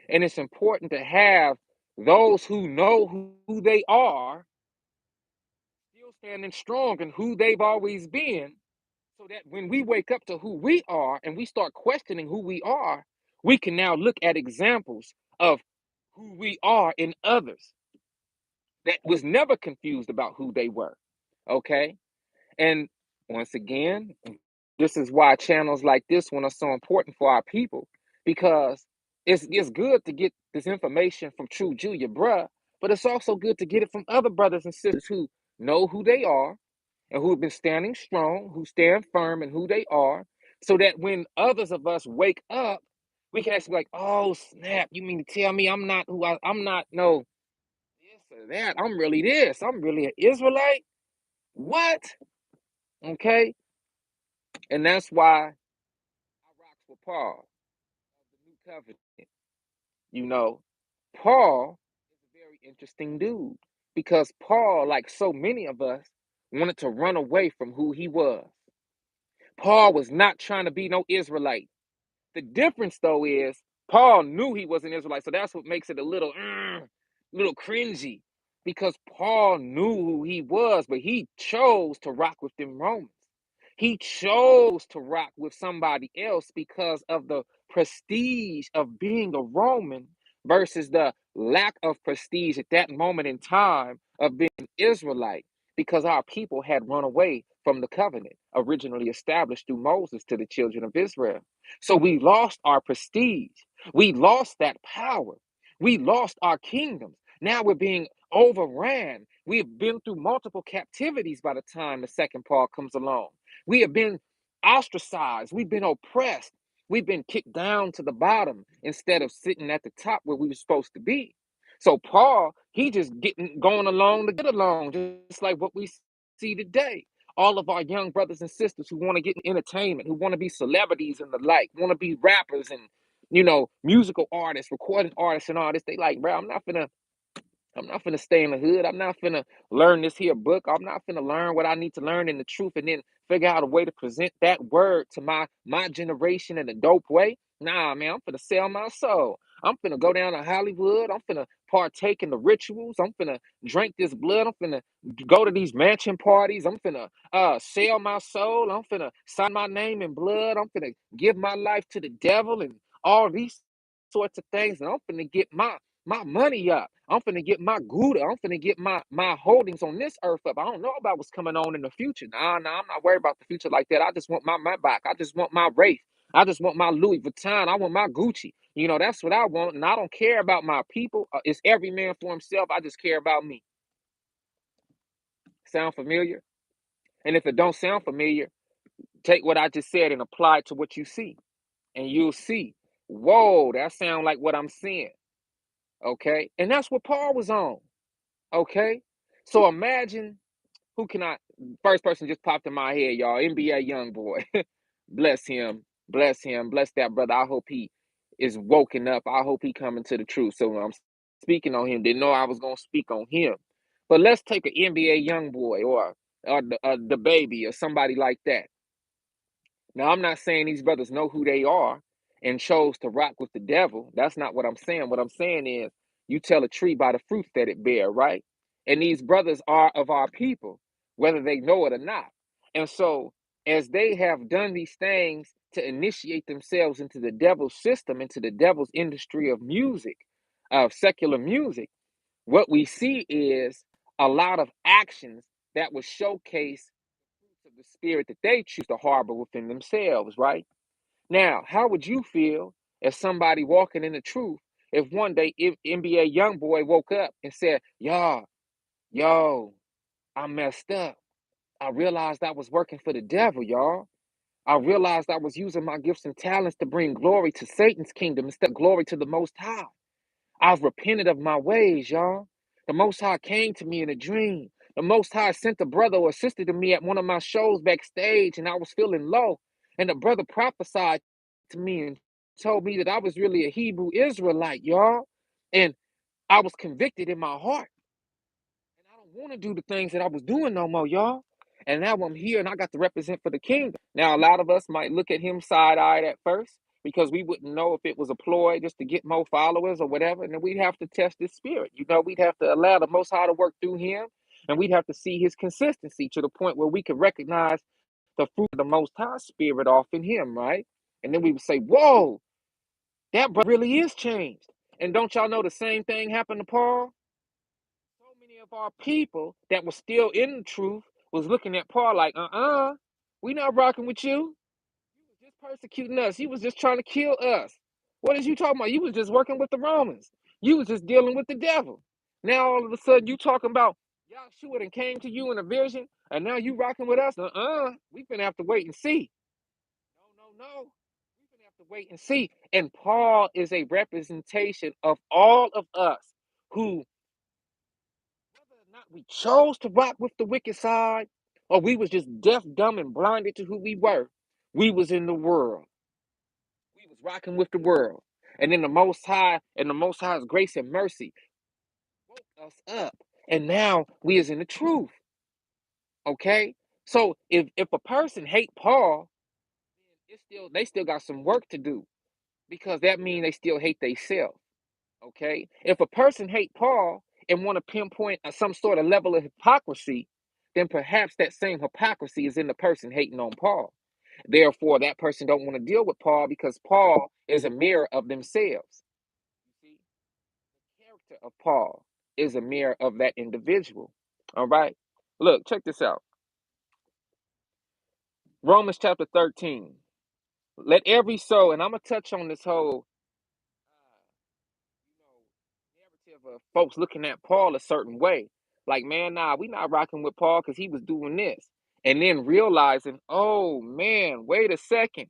Speaker 1: And it's important to have those who know who they are still standing strong in who they've always been, so that when we wake up to who we are and we start questioning who we are, we can now look at examples of who we are in others that was never confused about who they were. Okay. And once again, this is why channels like this one are so important for our people, because it's good to get this information from True Julia, bruh, but it's also good to get it from other brothers and sisters who know who they are and who have been standing strong, who stand firm in who they are, so that when others of us wake up, we can actually be like, "Oh snap! You mean to tell me I'm not no this or that. I'm really this. I'm really an Israelite. What?" Okay, and that's why I rock with Paul, the New Covenant. You know, Paul is a very interesting dude, because Paul, like so many of us, wanted to run away from who he was. Paul was not trying to be no Israelite. The difference, though, is Paul knew he was an Israelite, so that's what makes it a little cringy, because Paul knew who he was, but he chose to rock with them Romans. He chose to rock with somebody else because of the prestige of being a Roman versus the lack of prestige at that moment in time of being an Israelite, because our people had run away from the covenant originally established through Moses to the children of Israel. So we lost our prestige. We lost that power. We lost our kingdoms. Now we're being overran. We have been through multiple captivities by the time the second Paul comes along. We have been ostracized. We've been oppressed. We've been kicked down to the bottom instead of sitting at the top where we were supposed to be. So Paul, he just getting going along to get along, just like what we see today. All of our young brothers and sisters who want to get in entertainment, who want to be celebrities and the like, want to be rappers and musical artists, recording artists and all this. They like, bro, I'm not finna stay in the hood. I'm not finna learn this here book. I'm not finna learn what I need to learn in the truth and then figure out a way to present that word to my generation in a dope way. Nah, man, I'm finna sell my soul. I'm finna go down to Hollywood. I'm finna partake in the rituals. I'm finna drink this blood. I'm finna go to these mansion parties. I'm finna sell my soul. I'm finna sign my name in blood. I'm finna give my life to the devil and all these sorts of things. And I'm finna get my money up. I'm finna get my Gouda. I'm finna get my holdings on this earth up. I don't know about what's coming on in the future. Nah, I'm not worried about the future like that. I just want my back. I just want my Wraith. I just want my Louis Vuitton. I want my Gucci. That's what I want. And I don't care about my people. It's every man for himself. I just care about me. Sound familiar? And if it don't sound familiar, take what I just said and apply it to what you see. And you'll see, whoa, that sound like what I'm seeing. Okay. And that's what Paul was on. Okay. So imagine first person just popped in my head, y'all. NBA young boy. Bless him. Bless him. Bless that brother. I hope he is woken up. I hope he coming to the truth. So I'm speaking on him. Didn't know I was going to speak on him. But let's take an NBA young boy or the baby or somebody like that. Now, I'm not saying these brothers know who they are and chose to rock with the devil. That's not what I'm saying. What I'm saying is you tell a tree by the fruits that it bear, right? And these brothers are of our people, whether they know it or not. And so, as they have done these things to initiate themselves into the devil's system, into the devil's industry of music, of secular music, what we see is a lot of actions that would showcase of the spirit that they choose to harbor within themselves, right? Now, how would you feel as somebody walking in the truth if one day if NBA young boy woke up and said, yo, I messed up. I realized I was working for the devil, y'all. I realized I was using my gifts and talents to bring glory to Satan's kingdom instead of glory to the Most High. I've repented of my ways, y'all. The Most High came to me in a dream. The Most High sent a brother or sister to me at one of my shows backstage, and I was feeling low. And the brother prophesied to me and told me that I was really a Hebrew Israelite, y'all. And I was convicted in my heart. And I don't want to do the things that I was doing no more, y'all. And now I'm here and I got to represent for the kingdom. Now, a lot of us might look at him side-eyed at first because we wouldn't know if it was a ploy just to get more followers or whatever. And then we'd have to test his spirit. We'd have to allow the Most High to work through him. And we'd have to see his consistency to the point where we could recognize the fruit of the Most High spirit off in him, right? And then we would say, whoa, that brother really is changed. And don't y'all know the same thing happened to Paul? So many of our people that were still in the truth was looking at Paul like, we not rocking with you. You was just persecuting us. You was just trying to kill us. What is you talking about? You was just working with the Romans. You was just dealing with the devil. Now all of a sudden you talking about Yahshua and came to you in a vision, and now you rocking with us? We gonna have to wait and see. No. We gonna have to wait and see. And Paul is a representation of all of us who, whether or not we chose to rock with the wicked side, or we was just deaf, dumb, and blinded to who we were, we was in the world. We was rocking with the world. And then the Most High and the Most High's grace and mercy woke us up. And now we is in the truth. Okay? So if a person hate Paul, they still got some work to do because that means they still hate themselves. Okay? If a person hate Paul and want to pinpoint some sort of level of hypocrisy, then perhaps that same hypocrisy is in the person hating on Paul. Therefore, that person don't want to deal with Paul because Paul is a mirror of themselves. You see, the character of Paul is a mirror of that individual. All right? Look, check this out. Romans chapter 13. Let every soul, and I'm going to touch on this whole narrative of folks looking at Paul a certain way. Like, man, nah, we not rocking with Paul because he was doing this. And then realizing, oh, man, wait a second.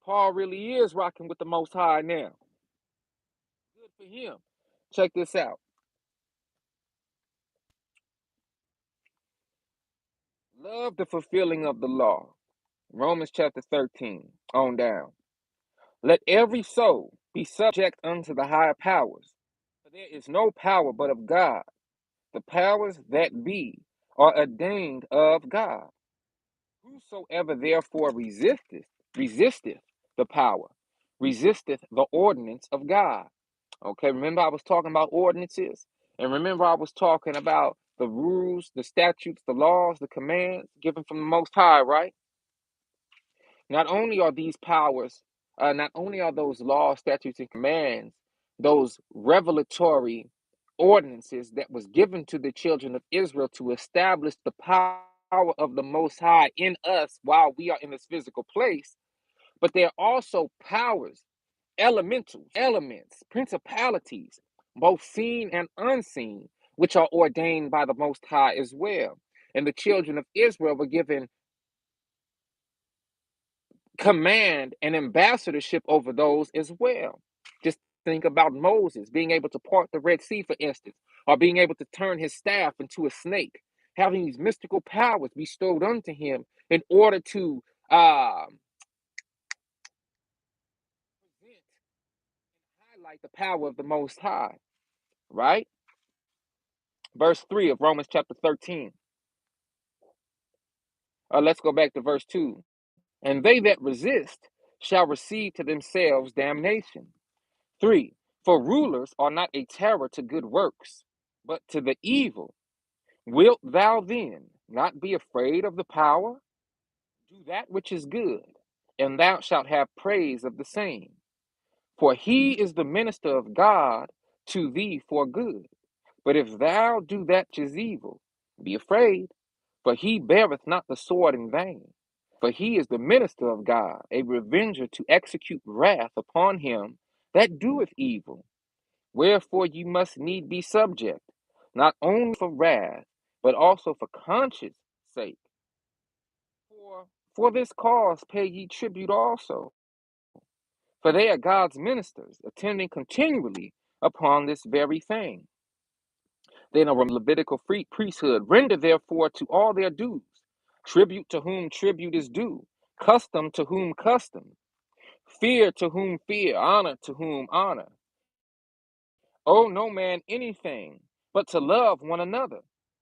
Speaker 1: Paul really is rocking with the Most High now. Good for him. Check this out. Love the fulfilling of the law. Romans chapter 13 on down. Let every soul be subject unto the higher powers. For there is no power but of God. The powers that be are ordained of God. Whosoever therefore resisteth the power, resisteth the ordinance of God. Okay, remember I was talking about ordinances? And remember I was talking about the rules, the statutes, the laws, the commands given from the Most High, right? Not only are these powers, not only are those laws, statutes, and commands those revelatory ordinances that was given to the children of Israel to establish the power of the Most High in us while we are in this physical place. But there are also powers, elementals, elements, principalities, both seen and unseen, which are ordained by the Most High as well. And the children of Israel were given command and ambassadorship over those as well. Just think about Moses being able to part the Red Sea, for instance, or being able to turn his staff into a snake, having these mystical powers bestowed unto him in order to present and highlight the power of the Most High, right? Verse 3 of Romans chapter 13. Let's go back to verse 2. And they that resist shall receive to themselves damnation. 3. For rulers are not a terror to good works, but to the evil. Wilt thou then not be afraid of the power? Do that which is good, and thou shalt have praise of the same. For he is the minister of God to thee for good. But if thou do that which is evil, be afraid, for he beareth not the sword in vain. For he is the minister of God, a revenger to execute wrath upon him that doeth evil. Wherefore you must need be subject, not only for wrath, but also for conscience sake. For this cause pay ye tribute also, for they are God's ministers, attending continually upon this very thing. Then a Levitical priesthood, render therefore to all their dues, tribute to whom tribute is due, custom to whom custom, fear to whom fear, honor to whom honor. Owe no man anything but to love one another.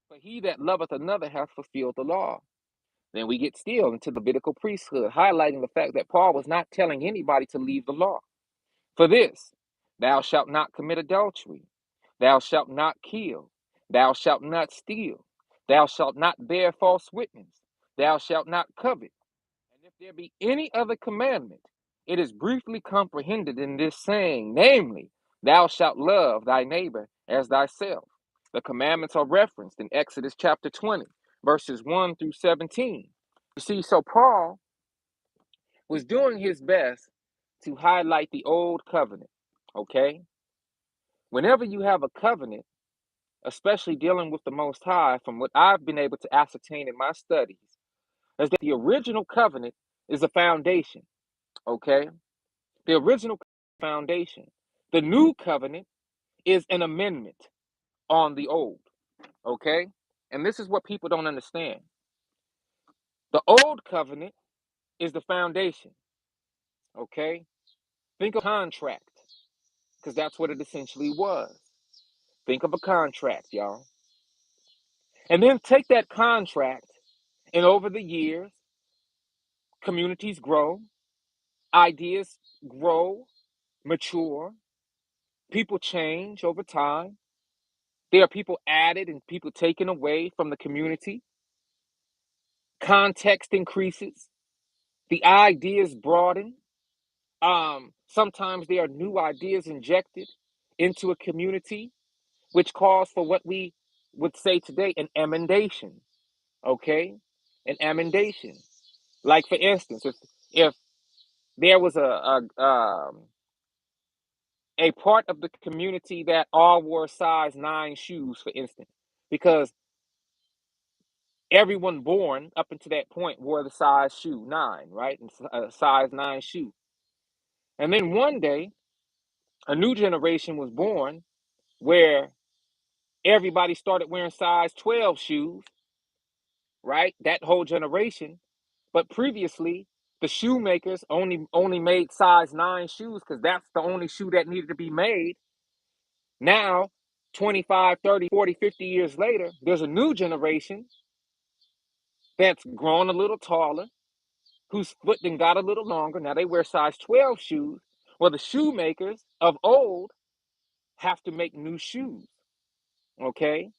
Speaker 1: For he that loveth another hath fulfilled the law. Then we get still into the Levitical priesthood, highlighting the fact that Paul was not telling anybody to leave the law. For this, thou shalt not commit adultery, thou shalt not kill, thou shalt not steal, thou shalt not bear false witness, thou shalt not covet. And if there be any other commandment, it is briefly comprehended in this saying, namely, thou shalt love thy neighbor as thyself. The commandments are referenced in Exodus chapter 20, verses 1 through 17. You see, so Paul was doing his best to highlight the old covenant, okay? Whenever you have a covenant, especially dealing with the Most High, from what I've been able to ascertain in my studies, is that the original covenant is a foundation, okay? The original foundation. The new covenant is an amendment on the old, okay? And this is what people don't understand. The old covenant is the foundation, okay? Think of contract, because that's what it essentially was. Think of a contract, y'all. And then take that contract, and over the years, communities grow, ideas grow, mature, people change over time. There are people added and people taken away from the community. Context increases, the ideas broaden. Sometimes there are new ideas injected into a community, which calls for what we would say today an emendation. Okay, an emendation. Like for instance, if there was a part of the community that all wore size 9 shoes, for instance, because everyone born up until that point wore the size shoe 9, right? And a size 9 shoe. And then one day, a new generation was born where everybody started wearing size 12 shoes, right? That whole generation. But previously, the shoemakers only made size 9 shoes because that's the only shoe that needed to be made. Now, 25, 30, 40, 50 years later, there's a new generation that's grown a little taller, whose foot then got a little longer. Now they wear size 12 shoes. Well, the shoemakers of old have to make new shoes, okay?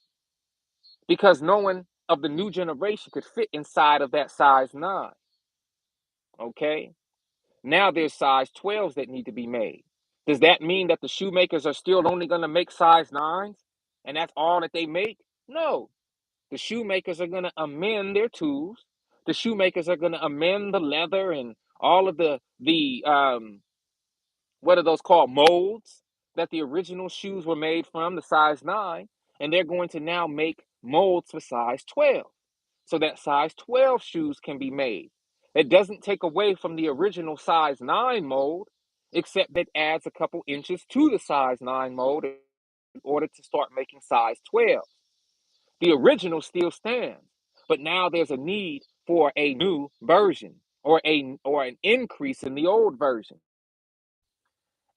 Speaker 1: Because no one of the new generation could fit inside of that size 9, okay? Now there's size 12s that need to be made. Does that mean that the shoemakers are still only going to make size 9s and that's all that they make? No. The shoemakers are going to amend their tools. The shoemakers are going to amend the leather and all of the what are those called, molds that the original shoes were made from, the size 9, and they're going to now make molds for size 12 so that size 12 shoes can be made. It doesn't take away from the original size 9 mold, except that adds a couple inches to the size 9 mold in order to start making size 12. The original still stands, but now there's a need for a new version or an increase in the old version.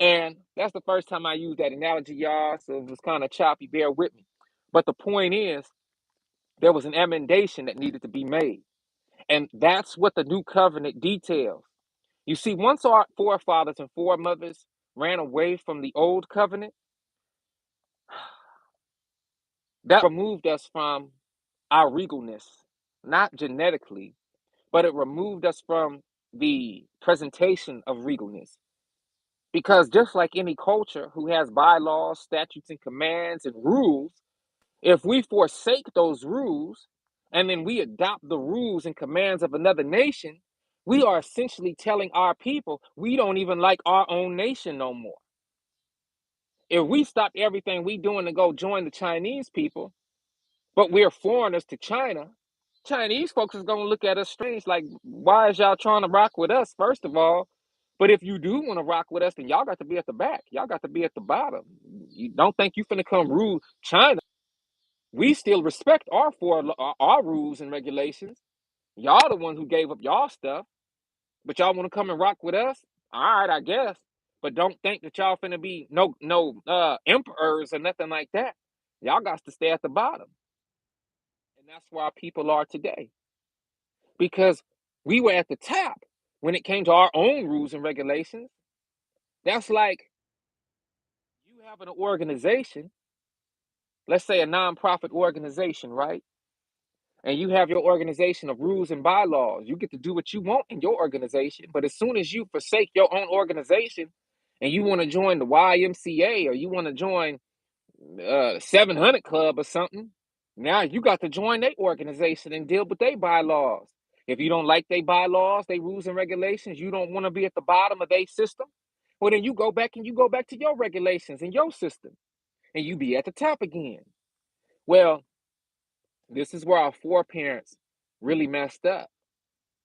Speaker 1: And that's the first time I used that analogy, y'all. So it was kind of choppy, bear with me. But the point is, there was an emendation that needed to be made. And that's what the new covenant details. You see, once our forefathers and foremothers ran away from the old covenant, that removed us from our regalness, not genetically, but it removed us from the presentation of regalness. Because just like any culture who has bylaws, statutes, and commands and rules, if we forsake those rules and then we adopt the rules and commands of another nation, we are essentially telling our people we don't even like our own nation no more. If we stop everything we doing to go join the Chinese people, but we're foreigners to China, Chinese folks is gonna look at us strange, like, why is y'all trying to rock with us, first of all? But if you do want to rock with us, then y'all got to be at the back. Y'all got to be at the bottom. You don't think you finna come rule China. We still respect our rules and regulations. Y'all the one who gave up y'all stuff, but y'all want to come and rock with us? All right, I guess. But don't think that y'all finna be no emperors or nothing like that. Y'all got to stay at the bottom. And that's where our people are today. Because we were at the top when it came to our own rules and regulations. That's like you have an organization, let's say a nonprofit organization, right? And you have your organization of rules and bylaws. You get to do what you want in your organization. But as soon as you forsake your own organization and you want to join the YMCA or you want to join 700 Club or something, now you got to join their organization and deal with their bylaws. If you don't like their bylaws, their rules and regulations, you don't want to be at the bottom of their system, well, then you go back and you go back to your regulations and your system and you be at the top again. Well, this is where our foreparents really messed up.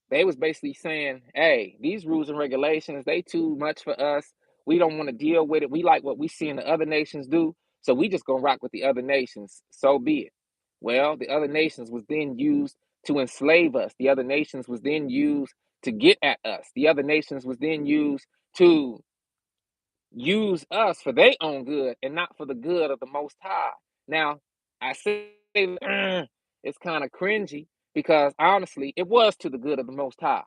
Speaker 1: They was basically saying, hey, these rules and regulations, they too much for us. We don't want to deal with it. We like what we see in the other nations do. So we just gonna rock with the other nations. So be it. Well, the other nations was then used to enslave us. The other nations was then used to get at us. The other nations was then used to use us for their own good and not for the good of the Most High. Now, I say it's kind of cringy because honestly, it was to the good of the Most High.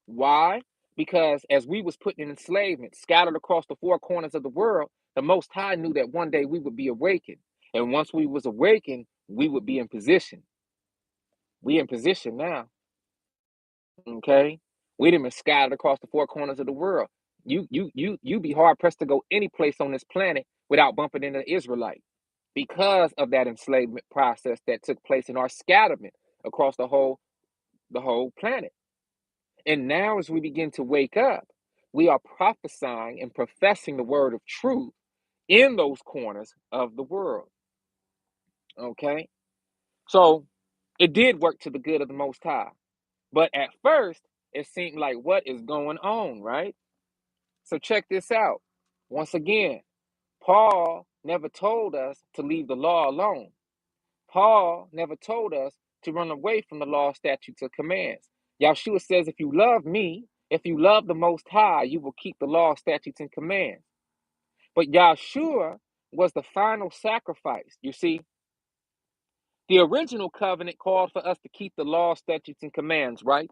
Speaker 1: Why? Because as we was put in enslavement, scattered across the four corners of the world, the Most High knew that one day we would be awakened, and once we was awakened, we would be in position. We in position now. Okay, we done been scattered across the four corners of the world. You be hard pressed to go any place on this planet without bumping into the Israelite because of that enslavement process that took place in our scatterment across the whole planet. And now, as we begin to wake up, we are prophesying and professing the word of truth in those corners of the world. Okay, so it did work to the good of the Most High, but at first it seemed like what is going on, right? So check this out. Once again, Paul never told us to leave the law alone. Paul never told us to run away from the law, statutes, or commands. Yahshua says, if you love me, if you love the Most High, you will keep the law, statutes, and commands. But Yahshua was the final sacrifice. You see, the original covenant called for us to keep the law, statutes, and commands, right?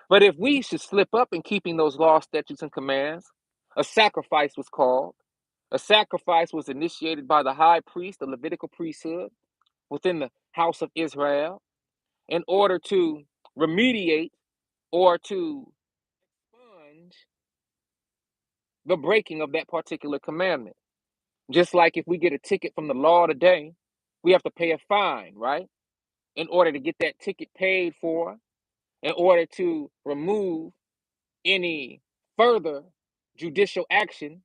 Speaker 1: But if we should slip up in keeping those law, statutes, and commands, a sacrifice was called. A sacrifice was initiated by the high priest, the Levitical priesthood, within the house of Israel, in order to remediate or to expunge the breaking of that particular commandment. Just like if we get a ticket from the law today, we have to pay a fine, right? In order to get that ticket paid for, in order to remove any further judicial action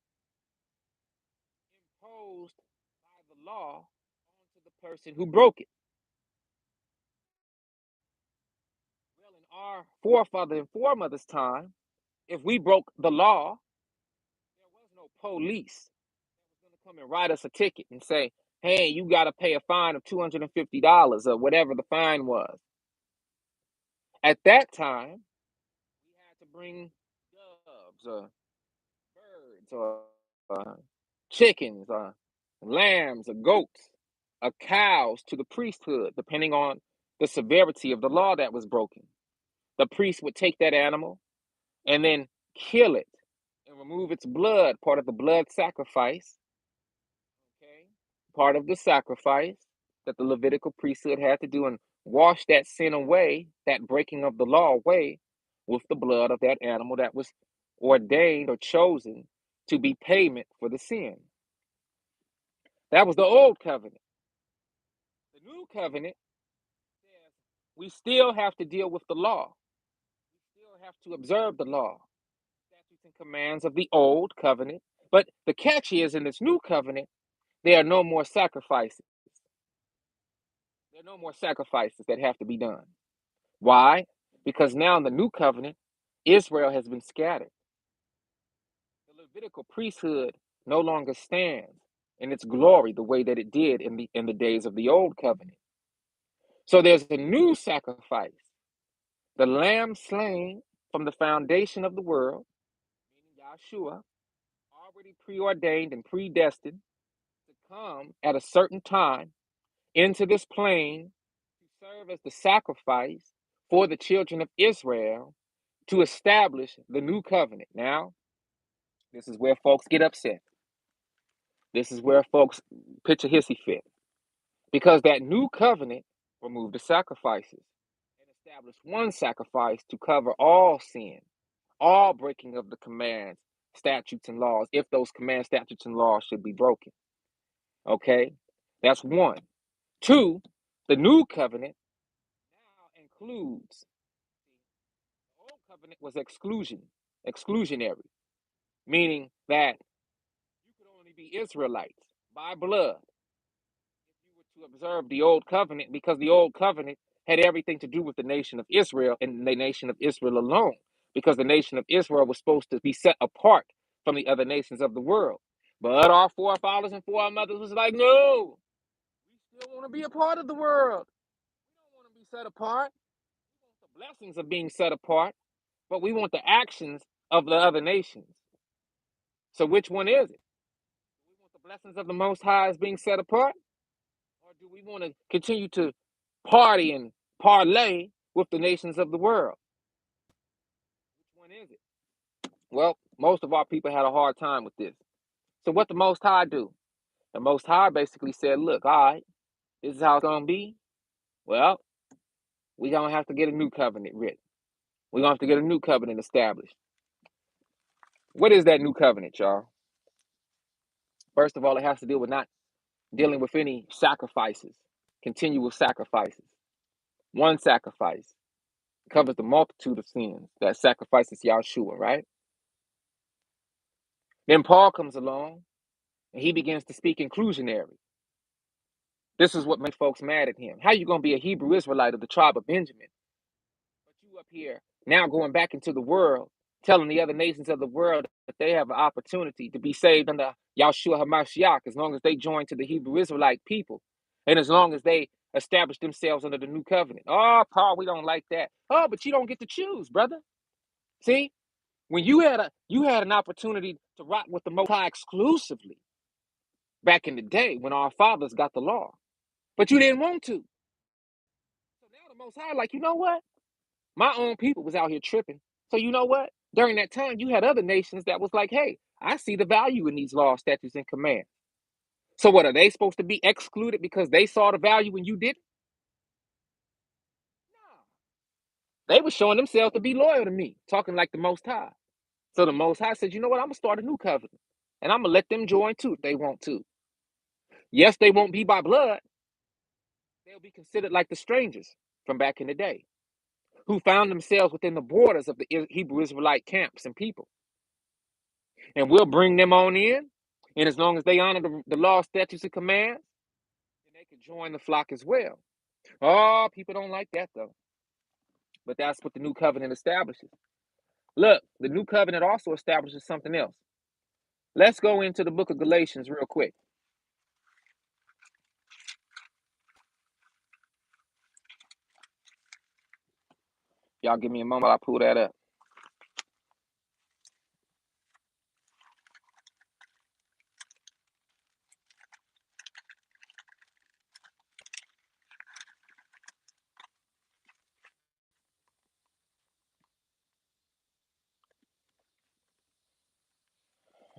Speaker 1: imposed by the law onto the person who broke it. Well, in our forefather and foremothers' time, if we broke the law, there was no police that was going to come and write us a ticket and say, hey, you got to pay a fine of $250 or whatever the fine was. At that time, we had to bring doves or birds or chickens or lambs or goats or cows to the priesthood, depending on the severity of the law that was broken. The priest would take that animal and then kill it and remove its blood, part of the blood sacrifice, okay? Part of the sacrifice that the Levitical priesthood had to do and wash that sin away, that breaking of the law away, with the blood of that animal that was ordained or chosen to be payment for the sin. That was the old covenant. The new covenant says we still have to deal with the law. We still have to observe the law, statutes and commands of the old covenant. But the catch is in this new covenant, there are no more sacrifices. There are no more sacrifices that have to be done. Why? Because now in the new covenant, Israel has been scattered. The Levitical priesthood no longer stands in its glory the way that it did in the days of the old covenant. So there's a new sacrifice, the lamb slain from the foundation of the world, meaning Yahshua, already preordained and predestined to come at a certain time into this plane to serve as the sacrifice for the children of Israel to establish the new covenant. Now, this is where folks get upset. This is where folks pitch a hissy fit. Because that new covenant removed the sacrifices and established one sacrifice to cover all sin, all breaking of the commands, statutes, and laws, if those commands, statutes, and laws should be broken. Okay? That's one. Two, the new covenant now includes, the old covenant was exclusionary, meaning that you could only be Israelites by blood if you were to observe the old covenant, because the old covenant had everything to do with the nation of Israel and the nation of Israel alone, because the nation of Israel was supposed to be set apart from the other nations of the world. But our forefathers and foremothers was like, no, we still want to be a part of the world. We don't want to be set apart. We want the blessings of being set apart, but we want the actions of the other nations. So which one is it? Do we want the blessings of the Most High as being set apart? Or do we want to continue to party and parlay with the nations of the world? Which one is it? Well, most of our people had a hard time with this. So what the Most High do? The Most High basically said, look, all right, this is how it's going to be. Well, we're going to have to get a new covenant written. We're going to have to get a new covenant established. What is that new covenant, y'all? First of all, it has to deal with not dealing with any sacrifices, continual sacrifices. One sacrifice covers the multitude of sins. That sacrifice is Yahshua, right? Then Paul comes along and he begins to speak inclusionary. This is what makes folks mad at him. How you going to be a Hebrew Israelite of the tribe of Benjamin, but you up here now going back into the world, telling the other nations of the world that they have an opportunity to be saved under Yahshua HaMashiach as long as they join to the Hebrew Israelite people and as long as they establish themselves under the new covenant. Oh, Paul, we don't like that. Oh, but you don't get to choose, brother. See, when you had an opportunity to rock with the Most High exclusively back in the day when our fathers got the law, but you didn't want to. So now the Most High, like, you know what? My own people was out here tripping. So you know what? During that time, you had other nations that was like, hey, I see the value in these laws, statutes, and commands. So what, are they supposed to be excluded because they saw the value when you didn't? No. They were showing themselves to be loyal to me, talking like the Most High. So the Most High said, you know what? I'm going to start a new covenant. And I'm going to let them join too if they want to. Yes, they won't be by blood. They'll be considered like the strangers from back in the day who found themselves within the borders of the Hebrew Israelite camps and people. And we'll bring them on in. And as long as they honor the law, statutes, and commands, then they can join the flock as well. Oh, people don't like that though. But that's what the new covenant establishes. Look, the new covenant also establishes something else. Let's go into the book of Galatians real quick. Y'all give me a moment while I pull that up.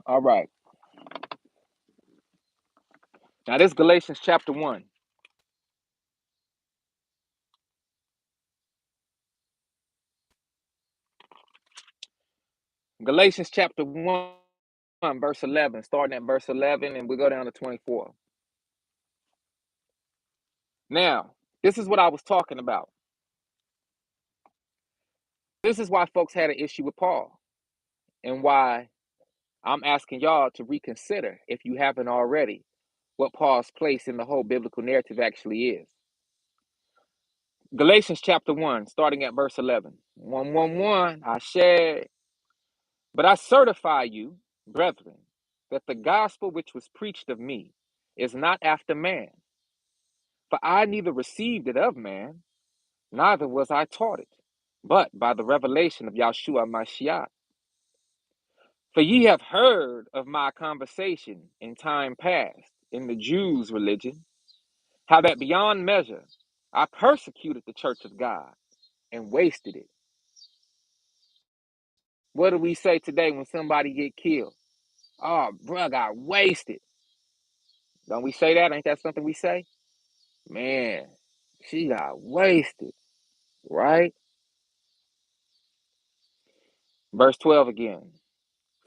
Speaker 1: All right. Now this is Galatians chapter 1. Galatians chapter 1, verse 11, starting at verse 11, and we go down to 24. Now, this is what I was talking about. This is why folks had an issue with Paul, and why I'm asking y'all to reconsider, if you haven't already, what Paul's place in the whole biblical narrative actually is. Galatians chapter 1, starting at verse 11. 111, I shared. But I certify you, brethren, that the gospel which was preached of me is not after man. For I neither received it of man, neither was I taught it, but by the revelation of Yahshua Mashiach. For ye have heard of my conversation in time past in the Jews' religion, how that beyond measure I persecuted the church of God and wasted it. What do we say today when somebody get killed? Oh, bro, got wasted. Don't we say that? Ain't that something we say? Man, she got wasted, right? Verse 12 again.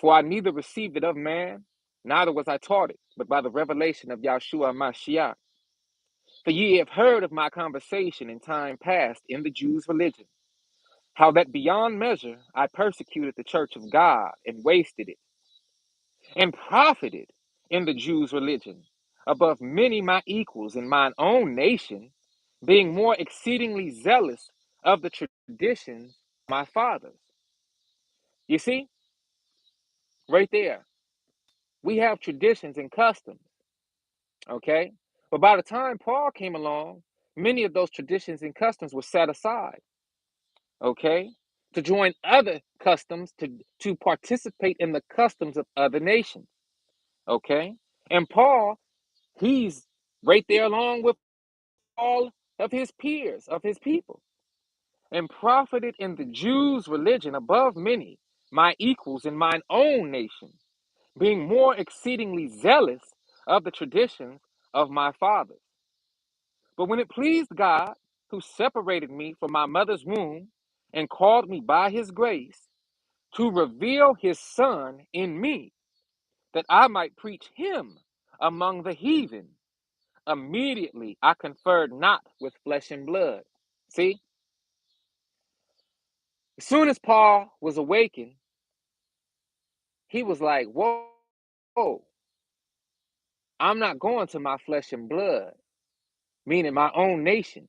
Speaker 1: For I neither received it of man, neither was I taught it, but by the revelation of Yahshua Mashiach. For ye have heard of my conversation in time past in the Jews' religion, how that beyond measure I persecuted the church of God and wasted it, and profited in the Jews' religion above many my equals in mine own nation, being more exceedingly zealous of the traditions of my fathers. You see, right there, we have traditions and customs, okay? But by the time Paul came along, many of those traditions and customs were set aside, okay? To join other customs, to participate in the customs of other nations, okay? And Paul, he's right there along with all of his peers, of his people, and profited in the Jews' religion above many, my equals in mine own nation, being more exceedingly zealous of the traditions of my fathers. But when it pleased God, who separated me from my mother's womb and called me by his grace, to reveal his Son in me, that I might preach him among the heathen, immediately I conferred not with flesh and blood. See, as soon as Paul was awakened, he was like, whoa, I'm not going to my flesh and blood, meaning my own nation.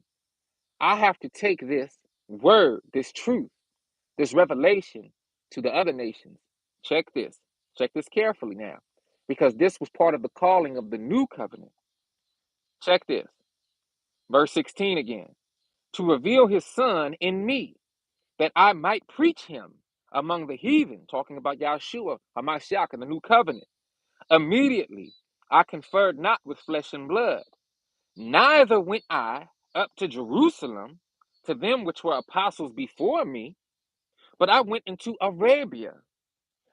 Speaker 1: I have to take this word, this truth, this revelation to the other nations. Check this. Check this carefully now, because this was part of the calling of the new covenant. Check this. Verse 16 again. To reveal his Son in me, that I might preach him among the heathen, talking about Yahshua, Hamashiach, and the new covenant. Immediately I conferred not with flesh and blood, neither went I up to Jerusalem to them which were apostles before me, but I went into Arabia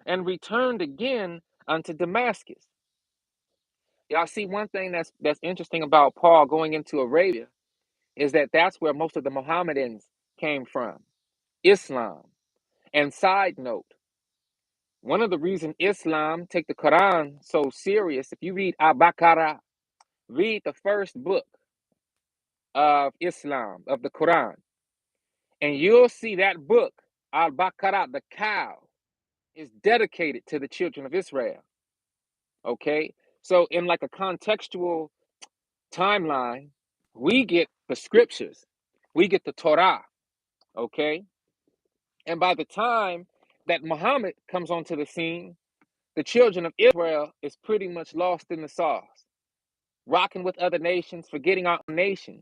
Speaker 1: and returned again unto Damascus. Y'all see, one thing that's interesting about Paul going into Arabia is that that's where most of the Mohammedans came from, Islam. And side note, One of the reasons Islam take the Quran so serious, if you read Al-Baqarah, read the first book of Islam, of the Quran, and you'll see that book, Al-Baqarah, the cow, is dedicated to the children of Israel. Okay? So in like a contextual timeline, we get the scriptures, we get the Torah, okay? And by the time that Muhammad comes onto the scene, the children of Israel is pretty much lost in the sauce, rocking with other nations, forgetting our nation.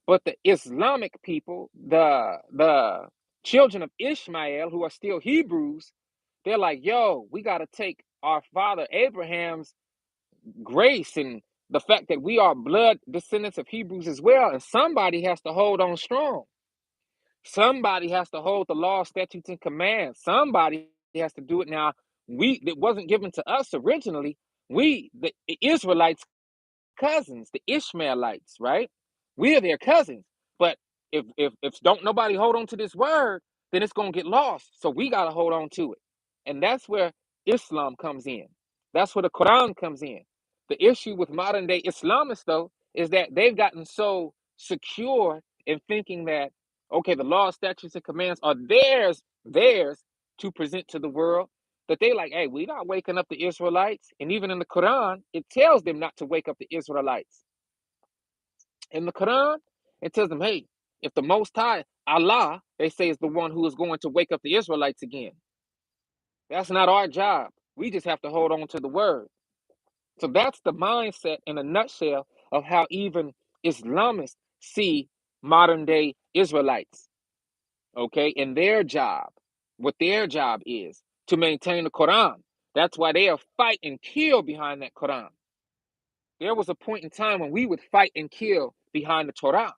Speaker 1: But the Islamic people, the children of Ishmael, who are still Hebrews, they're like, yo, we got to take our father Abraham's grace and the fact that we are blood descendants of Hebrews as well. And somebody has to hold on strong. Somebody has to hold the law, statutes, and commands. Somebody has to do it now. It wasn't given to us originally. We, the Israelites, cousins, the Ishmaelites, right? We're their cousins. But if don't nobody hold on to this word, then it's gonna get lost. So we gotta hold on to it. And that's where Islam comes in. That's where the Quran comes in. The issue with modern day Islamists, though, is that they've gotten so secure in thinking that, okay, the law, statutes, and commands are theirs to present to the world, that they like, hey, we're not waking up the Israelites. And even in the Quran, it tells them not to wake up the Israelites. In the Quran, it tells them, hey, if the Most High, Allah, they say, is the one who is going to wake up the Israelites again. That's not our job. We just have to hold on to the word. So that's the mindset in a nutshell of how even Islamists see modern day Israelites, okay, in their job, what their job is to maintain the Quran. That's why they are fight and kill behind that Quran. There was a point in time when we would fight and kill behind the Torah.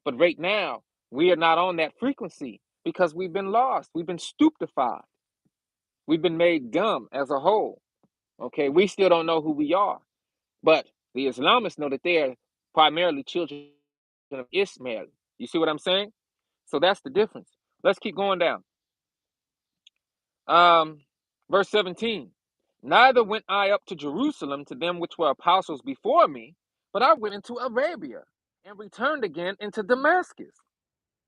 Speaker 1: But right now, we are not on that frequency because we've been lost. We've been stupefied. We've been made dumb as a whole. Okay, we still don't know who we are. But the Islamists know that they are primarily children of Ishmael. You see what I'm saying? So that's the difference. Let's keep going down. Um, verse 17. Neither went I up to Jerusalem to them which were apostles before me, but I went into Arabia and returned again into Damascus.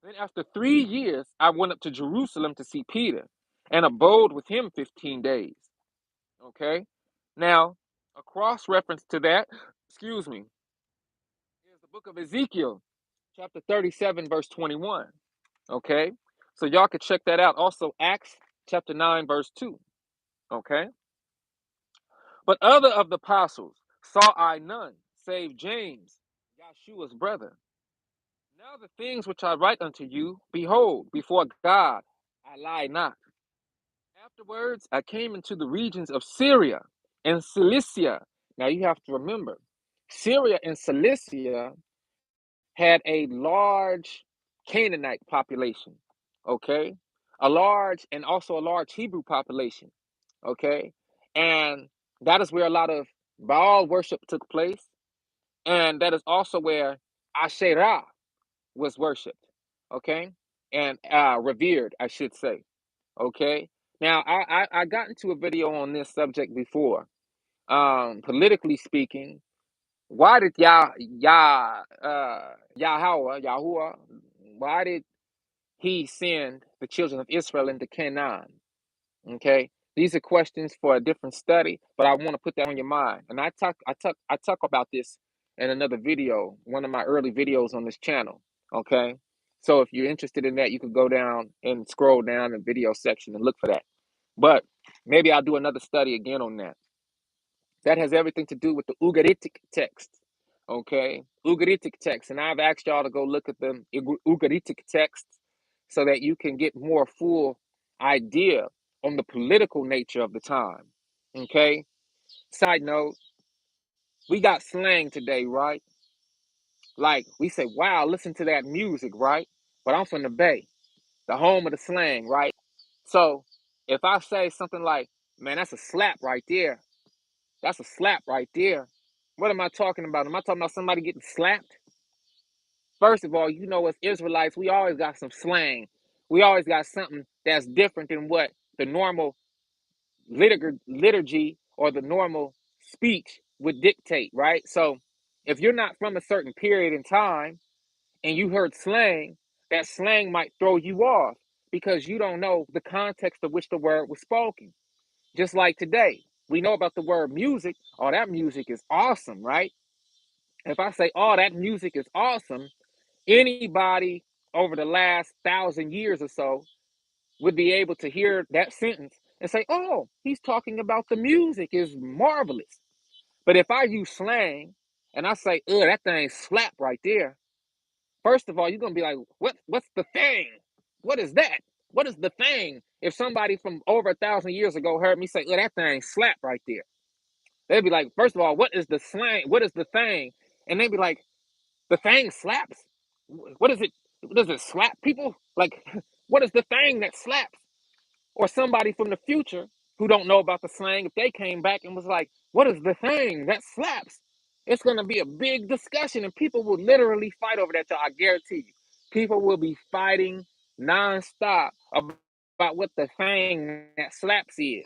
Speaker 1: Then after 3 years, I went up to Jerusalem to see Peter and abode with him 15 days. Okay. Now, a cross reference to that, excuse me, is the book of Ezekiel, chapter 37, verse 21. Okay. So y'all could check that out. Also, Acts chapter 9, verse 2. Okay. But other of the apostles saw I none, save James, Yahshua's brother. Now the things which I write unto you, behold, before God, I lie not. Afterwards, I came into the regions of Syria and Cilicia. Now you have to remember, Syria and Cilicia had a large Canaanite population, okay? A large and also a large Hebrew population, okay? And that is where a lot of Baal worship took place. And that is also where Asherah was worshipped, okay? And revered, I should say, okay? Now, I got into a video on this subject before. Politically speaking, why did Yahuwah, why did he send the children of Israel into Canaan? Okay, these are questions for a different study, but I want to put that on your mind. And I talk about this in another video, one of my early videos on this channel. Okay, so if you're interested in that, you could go down and scroll down the video section and look for that. But maybe I'll do another study again on that. That has everything to do with the Ugaritic text. Okay, Ugaritic text, and I've asked y'all to go look at the Ugaritic texts so that you can get more full idea on the political nature of the time. Okay. Side note: we got slang today, right? Like we say, "Wow, listen to that music," right? But I'm from the Bay, the home of the slang, right? So if I say something like, "Man, that's a slap right there," that's a slap right there. What am I talking about? Am I talking about somebody getting slapped? First of all, you know, as Israelites, we always got some slang. We always got something that's different than what the normal liturgy or the normal speech would dictate, right? So if you're not from a certain period in time and you heard slang, that slang might throw you off because you don't know the context of which the word was spoken. Just like today, we know about the word music. Oh, that music is awesome, right? If I say, oh, that music is awesome, anybody over the last 1,000 years or so would be able to hear that sentence and say, oh, he's talking about the music is marvelous. But if I use slang and I say, that thing slap right there, first of all, you're gonna be like, what's the thing? What is that? What is the thing? If somebody from over 1,000 years ago heard me say, that thing slap right there, they'd be like, first of all, what is the slang? What is the thing? And they'd be like, the thing slaps? What is it? Does it slap people? Like, what is the thing that slaps? Or somebody from the future who don't know about the slang, if they came back and was like, what is the thing that slaps? It's going to be a big discussion and people will literally fight over that. I guarantee you. People will be fighting nonstop about what the thing that slaps is.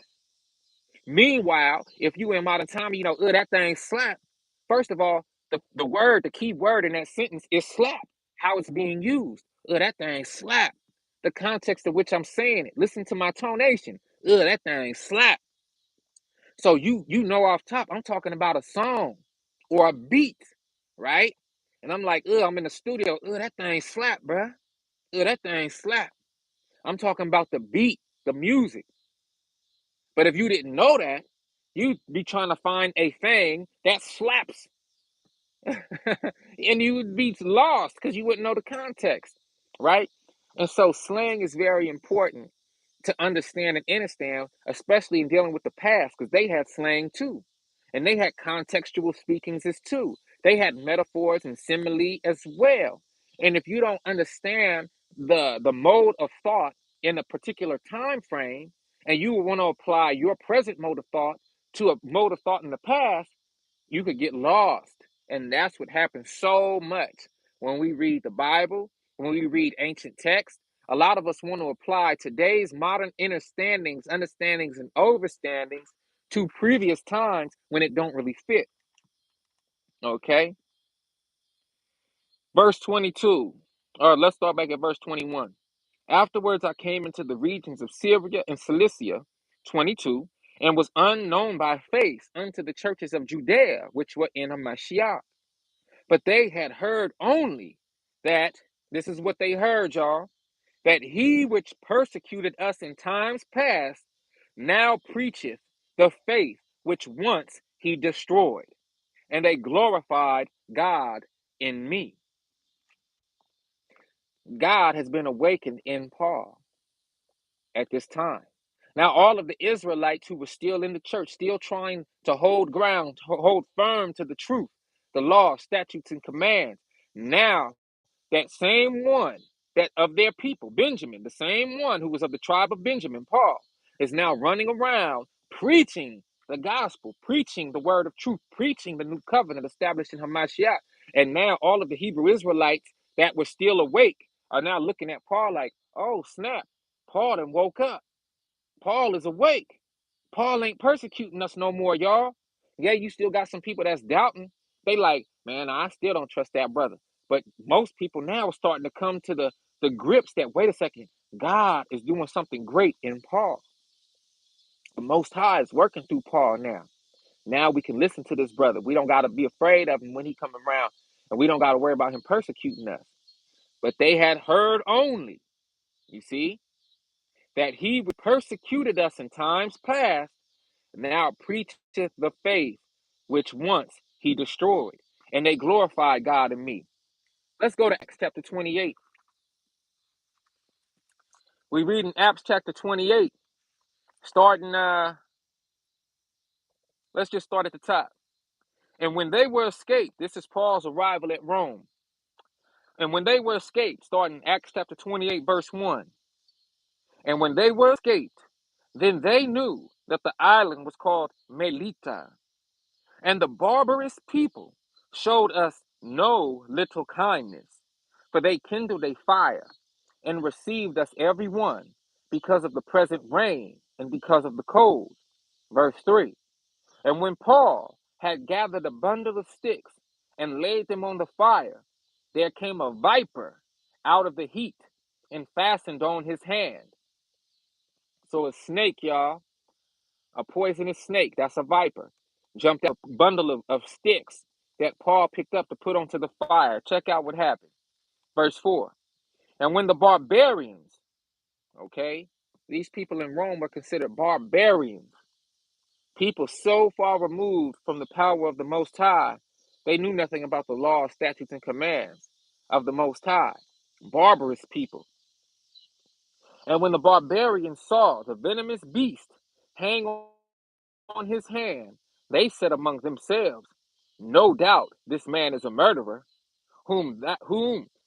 Speaker 1: Meanwhile, if you in modern time, that thing slap. First of all, the key word in that sentence is slap. How it's being used. That thing slap. The context of which I'm saying it. Listen to my tonation. That thing slap. So you know off top, I'm talking about a song or a beat, right? And I'm like, I'm in the studio. That thing slap, bruh. That thing slap. I'm talking about the beat, the music. But if you didn't know that, you'd be trying to find a thing that slaps. And you would be lost because you wouldn't know the context, right? And so slang is very important to understand and understand, especially in dealing with the past, because they had slang too. And they had contextual speakings as too. They had metaphors and simile as well. And if you don't understand the mode of thought in a particular time frame, and you want to apply your present mode of thought to a mode of thought in the past, you could get lost. And that's what happens so much when we read the Bible, when we read ancient texts. A lot of us want to apply today's modern understandings and overstandings to previous times when it don't really fit. Okay? Verse 22. Or let's start back at verse 21. Afterwards I came into the regions of Syria and Cilicia, 22, and was unknown by face unto the churches of Judea, which were in Hamashiach. But they had heard only that, this is what they heard, y'all, that he which persecuted us in times past now preacheth the faith which once he destroyed. And they glorified God in me. God has been awakened in Paul at this time. Now, all of the Israelites who were still in the church, still trying to hold ground, hold firm to the truth, the law, statutes, and commands, now that same one that of their people, Benjamin, the same one who was of the tribe of Benjamin, Paul, is now running around preaching the gospel, preaching the word of truth, preaching the new covenant established in Hamashiach. And now all of the Hebrew Israelites that were still awake are now looking at Paul like, oh, snap, Paul done woke up. Paul is awake. Paul ain't persecuting us no more, y'all. Yeah, you still got some people that's doubting. They like, man, I still don't trust that brother. But most people now are starting to come to the grips that, wait a second, God is doing something great in Paul. The Most High is working through Paul now. Now we can listen to this brother. We don't got to be afraid of him when he come around, and we don't got to worry about him persecuting us. But they had heard only, you see, that he persecuted us in times past, now preacheth the faith which once he destroyed, and they glorified God in me. Let's go to Acts chapter 28. We read in Acts chapter 28, starting, let's just start at the top. And when they were escaped, this is Paul's arrival at Rome. And when they were escaped, starting Acts chapter 28, verse 1. And when they were escaped, then they knew that the island was called Melita. And the barbarous people showed us no little kindness, for they kindled a fire and received us every one because of the present rain and because of the cold. Verse 3. And when Paul had gathered a bundle of sticks and laid them on the fire, there came a viper out of the heat and fastened on his hand. So a snake, y'all, a poisonous snake, that's a viper, jumped out a bundle of sticks that Paul picked up to put onto the fire. Check out what happened. Verse 4. And when the barbarians, okay, these people in Rome were considered barbarians, people so far removed from the power of the Most High, they knew nothing about the law, statutes, and commands of the Most High. Barbarous people. And when the barbarians saw the venomous beast hang on his hand, they said among themselves, no doubt this man is a murderer, whom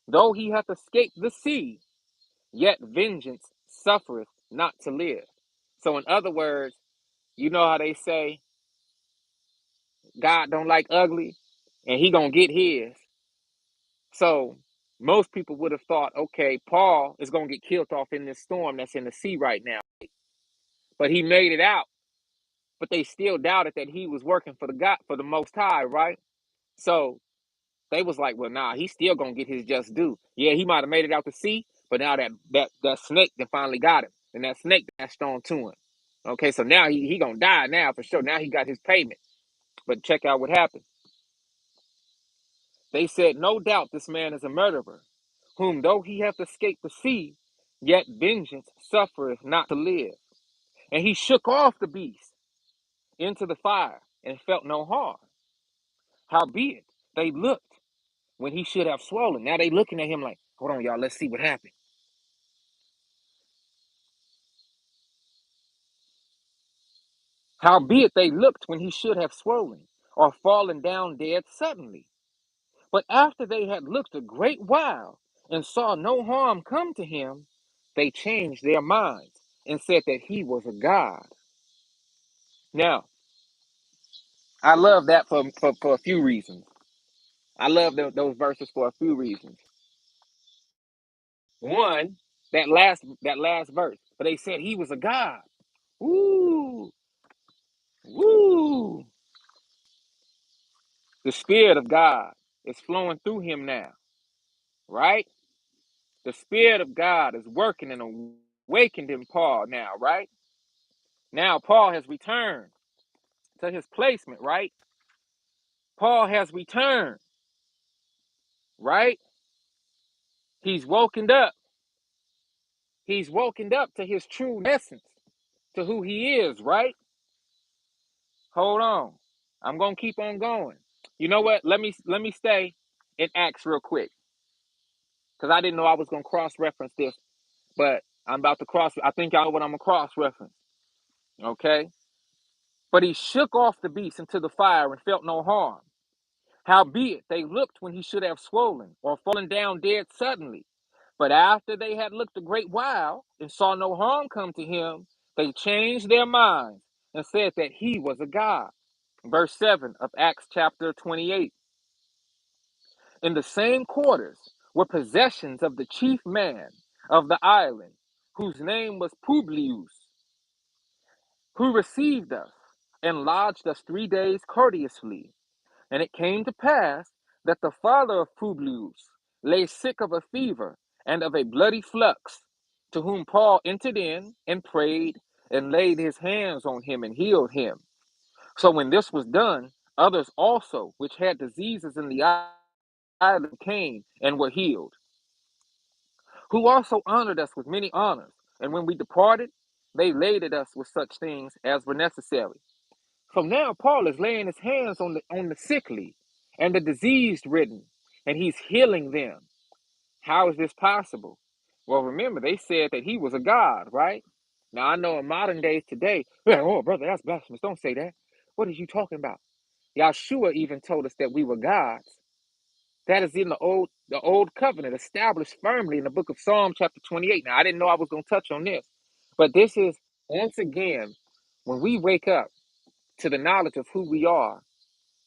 Speaker 1: though he hath escaped the sea, yet vengeance suffereth not to live. So in other words, you know how they say God don't like ugly and he gonna get his. So most people would have thought, okay, Paul is gonna get killed off in this storm that's in the sea right now. But he made it out. But they still doubted that he was working for the God, for the Most High, right? So they was like, well, nah, he's still gonna get his just due. Yeah, he might have made it out to sea, but now that snake that finally got him, and that snake latched on to him. Okay, so now he gonna die now for sure. Now he got his payment. But check out what happened. They said, no doubt this man is a murderer, whom though he hath escaped the sea, yet vengeance suffereth not to live. And he shook off the beast into the fire and felt no harm. Howbeit, they looked when he should have swollen. Now they looking at him like, hold on, y'all, let's see what happened. Howbeit, they looked when he should have swollen or fallen down dead suddenly. But after they had looked a great while and saw no harm come to him, they changed their minds and said that he was a god. Now, I love that for a few reasons. I love those verses for a few reasons. One, that last verse, but they said he was a god. Woo, woo. The Spirit of God is flowing through him now, right? The Spirit of God is working and awakened in Paul now, right? Now Paul has returned to his placement, right? Paul has returned, right? He's woken up. He's woken up to his true essence, to who he is, right? Hold on. I'm gonna keep on going. You know what? Let me stay in Acts real quick. Because I didn't know I was gonna cross-reference this, but I'm about to cross. I think y'all know what I'm gonna cross-reference. Okay? But he shook off the beast into the fire and felt no harm. Howbeit, they looked when he should have swollen or fallen down dead suddenly. But after they had looked a great while and saw no harm come to him, they changed their minds and said that he was a god. Verse 7 of Acts chapter 28. In the same quarters were possessions of the chief man of the island, whose name was Publius, who received us and lodged us 3 days courteously. And it came to pass that the father of Publius lay sick of a fever and of a bloody flux, to whom Paul entered in and prayed and laid his hands on him and healed him. So when this was done, others also, which had diseases in the island, came and were healed, who also honored us with many honors. And when we departed, they laded us with such things as were necessary. So now Paul is laying his hands on the sickly and the diseased ridden, and he's healing them. How is this possible? Well, remember, they said that he was a god, right? Now I know in modern days today, "Yeah, oh brother, that's blasphemous. Don't say that. What are you talking about? Yahshua even told us that we were gods. That is in the old covenant, established firmly in the book of Psalm chapter 28. Now I didn't know I was gonna touch on this, but this is once again when we wake up to the knowledge of who we are,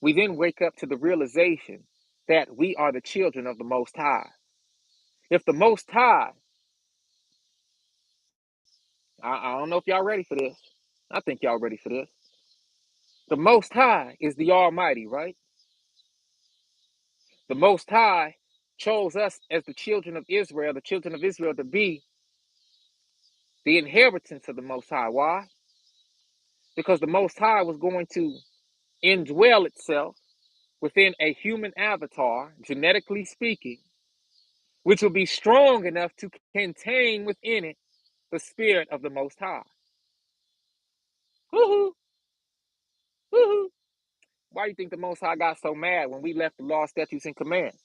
Speaker 1: we then wake up to the realization that we are the children of the Most High. If the Most High, I don't know if y'all ready for this. I think y'all ready for this. The Most High is the Almighty, right? The Most High chose us as the children of Israel, to be the inheritance of the Most High. Why? Because the Most High was going to indwell itself within a human avatar, genetically speaking, which will be strong enough to contain within it the spirit of the Most High. Woohoo! Woohoo! Why do you think the Most High got so mad when we left the law, statutes, and commands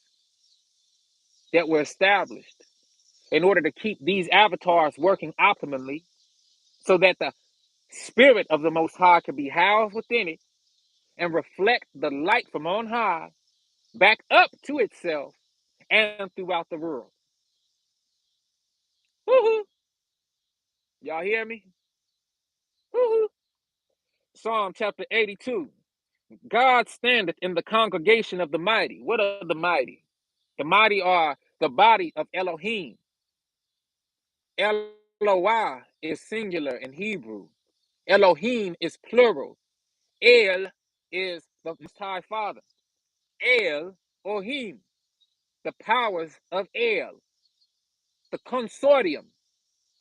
Speaker 1: that were established in order to keep these avatars working optimally so that the spirit of the Most High could be housed within it and reflect the light from on high back up to itself and throughout the world? Woohoo! Y'all hear me? Woohoo! Psalm chapter 82. God standeth in the congregation of the mighty. What are the mighty? The mighty are the body of Elohim. Eloi is singular in Hebrew. Elohim is plural. El is the Most High Father. El Ohim, the powers of El. The consortium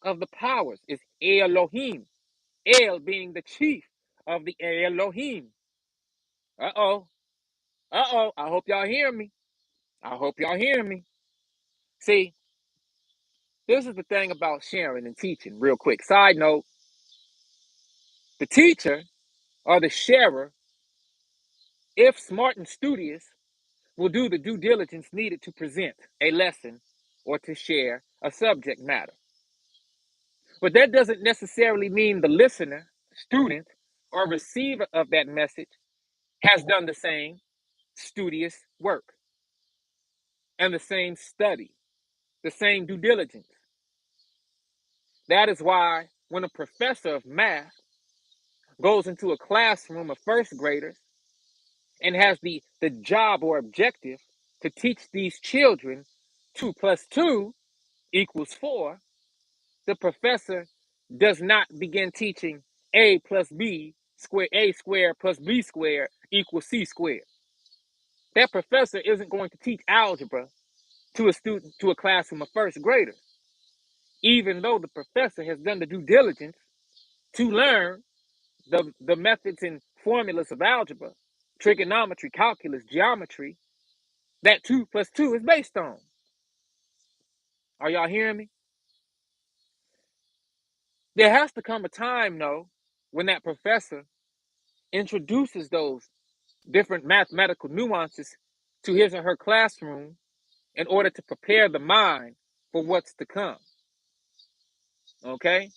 Speaker 1: of the powers is Elohim. El being the chief of the Elohim. Uh-oh. Uh-oh. I hope y'all hear me. I hope y'all hear me. See, this is the thing about sharing and teaching, real quick. Side note, the teacher or the sharer, if smart and studious, will do the due diligence needed to present a lesson or to share a subject matter. But that doesn't necessarily mean the listener, student, or receiver of that message has done the same studious work and the same study, the same due diligence. That is why when a professor of math goes into a classroom of first graders and has the job or objective to teach these children 2 plus 2 equals 4, the professor does not begin teaching a plus b square, a squared plus b squared equals c squared. That professor isn't going to teach algebra to a student, to a classroom of first graders, even though the professor has done the due diligence to learn the methods and formulas of algebra, trigonometry, calculus, geometry, that 2 plus 2 is based on. Are y'all hearing me? There has to come a time, though, when that professor introduces those different mathematical nuances to his or her classroom in order to prepare the mind for what's to come. Okay?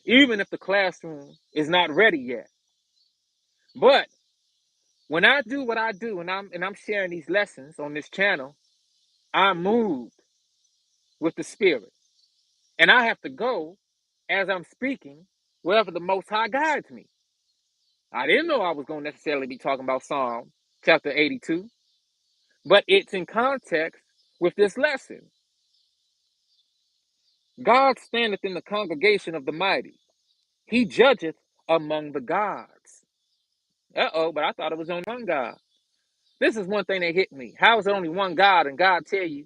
Speaker 1: Even if the classroom is not ready yet. But when I do what I do and I'm sharing these lessons on this channel, I'm moved with the spirit. And I have to go as I'm speaking wherever the Most High guides me. I didn't know I was going to necessarily be talking about Psalm chapter 82, but it's in context with this lesson. God standeth in the congregation of the mighty. He judgeth among the gods. Uh-oh, but I thought it was only one God. This is one thing that hit me. How is it only one God and God tell you,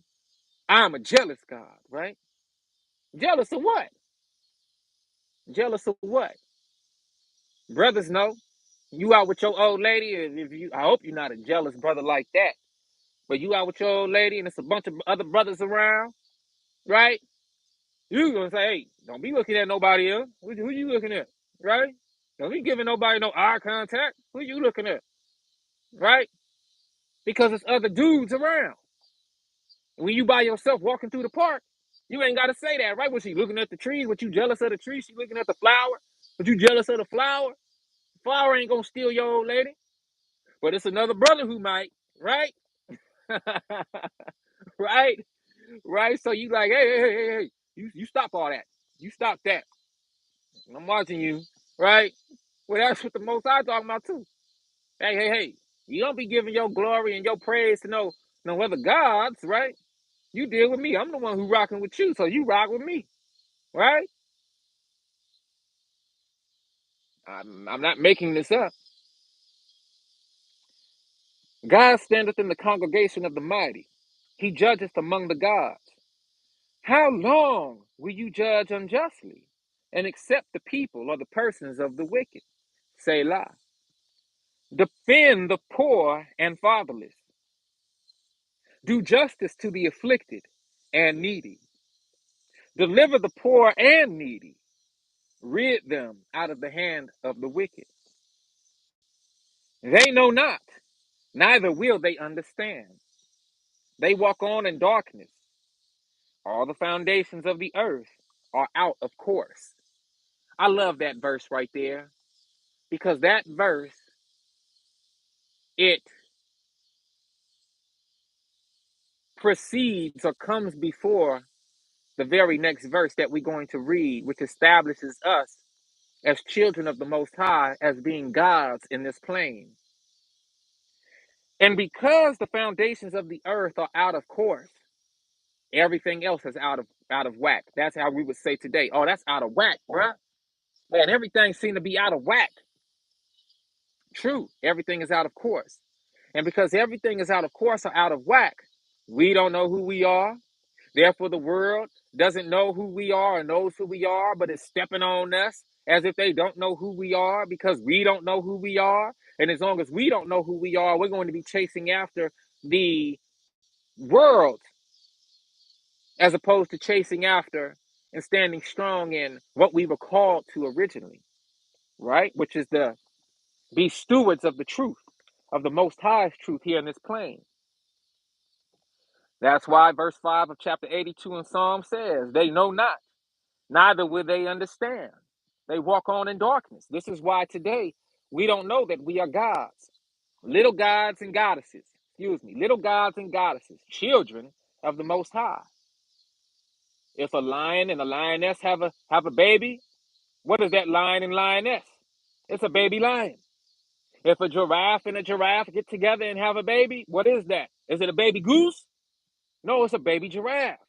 Speaker 1: I'm a jealous God, right? Jealous of what? Jealous of what? Brothers know. You out with your old lady, and if you, I hope you're not a jealous brother like that. But you out with your old lady, and it's a bunch of other brothers around, right? You gonna say, hey, don't be looking at nobody else. Who you looking at, right? Don't be giving nobody no eye contact. Who you looking at, right? Because it's other dudes around. When you by yourself walking through the park, you ain't gotta say that, right? When she looking at the trees, what you jealous of the tree? She looking at the flower, but you jealous of the flower? The flower ain't gonna steal your old lady, but it's another brother who might, right? Right, right. So you like, hey, you stop all that. You stop that. I'm watching you, right? Well, that's what the Most High talking about too. Hey. You don't be giving your glory and your praise to no other gods, right? You deal with me. I'm the one who rocking with you, so you rock with me, right? I'm not making this up. God standeth in the congregation of the mighty. He judgeth among the gods. How long will you judge unjustly and accept the people or the persons of the wicked? Selah. Defend the poor and fatherless. Do justice to the afflicted and needy. Deliver the poor and needy. Rid them out of the hand of the wicked. They know not, neither will they understand. They walk on in darkness. All the foundations of the earth are out of course. I love that verse right there because that verse, it precedes or comes before the very next verse that we're going to read, which establishes us as children of the Most High as being gods in this plane. And because the foundations of the earth are out of course, everything else is out of whack. That's how we would say today, oh, that's out of whack, bruh. Man, everything seemed to be out of whack. True, everything is out of course. And because everything is out of course or out of whack, we don't know who we are. Therefore, the world doesn't know who we are or knows who we are, but is stepping on us as if they don't know who we are because we don't know who we are. And as long as we don't know who we are, we're going to be chasing after the world as opposed to chasing after and standing strong in what we were called to originally, right? Which is to be stewards of the truth, of the Most High's truth here in this plane. That's why verse 5 of chapter 82 in Psalm says, they know not, neither will they understand. They walk on in darkness. This is why today we don't know that we are gods, little gods and goddesses, little gods and goddesses, children of the Most High. If a lion and a lioness have a baby, what is that lion and lioness? It's a baby lion. If a giraffe and a giraffe get together and have a baby, what is that? Is it a baby goose? No, it's a baby giraffe.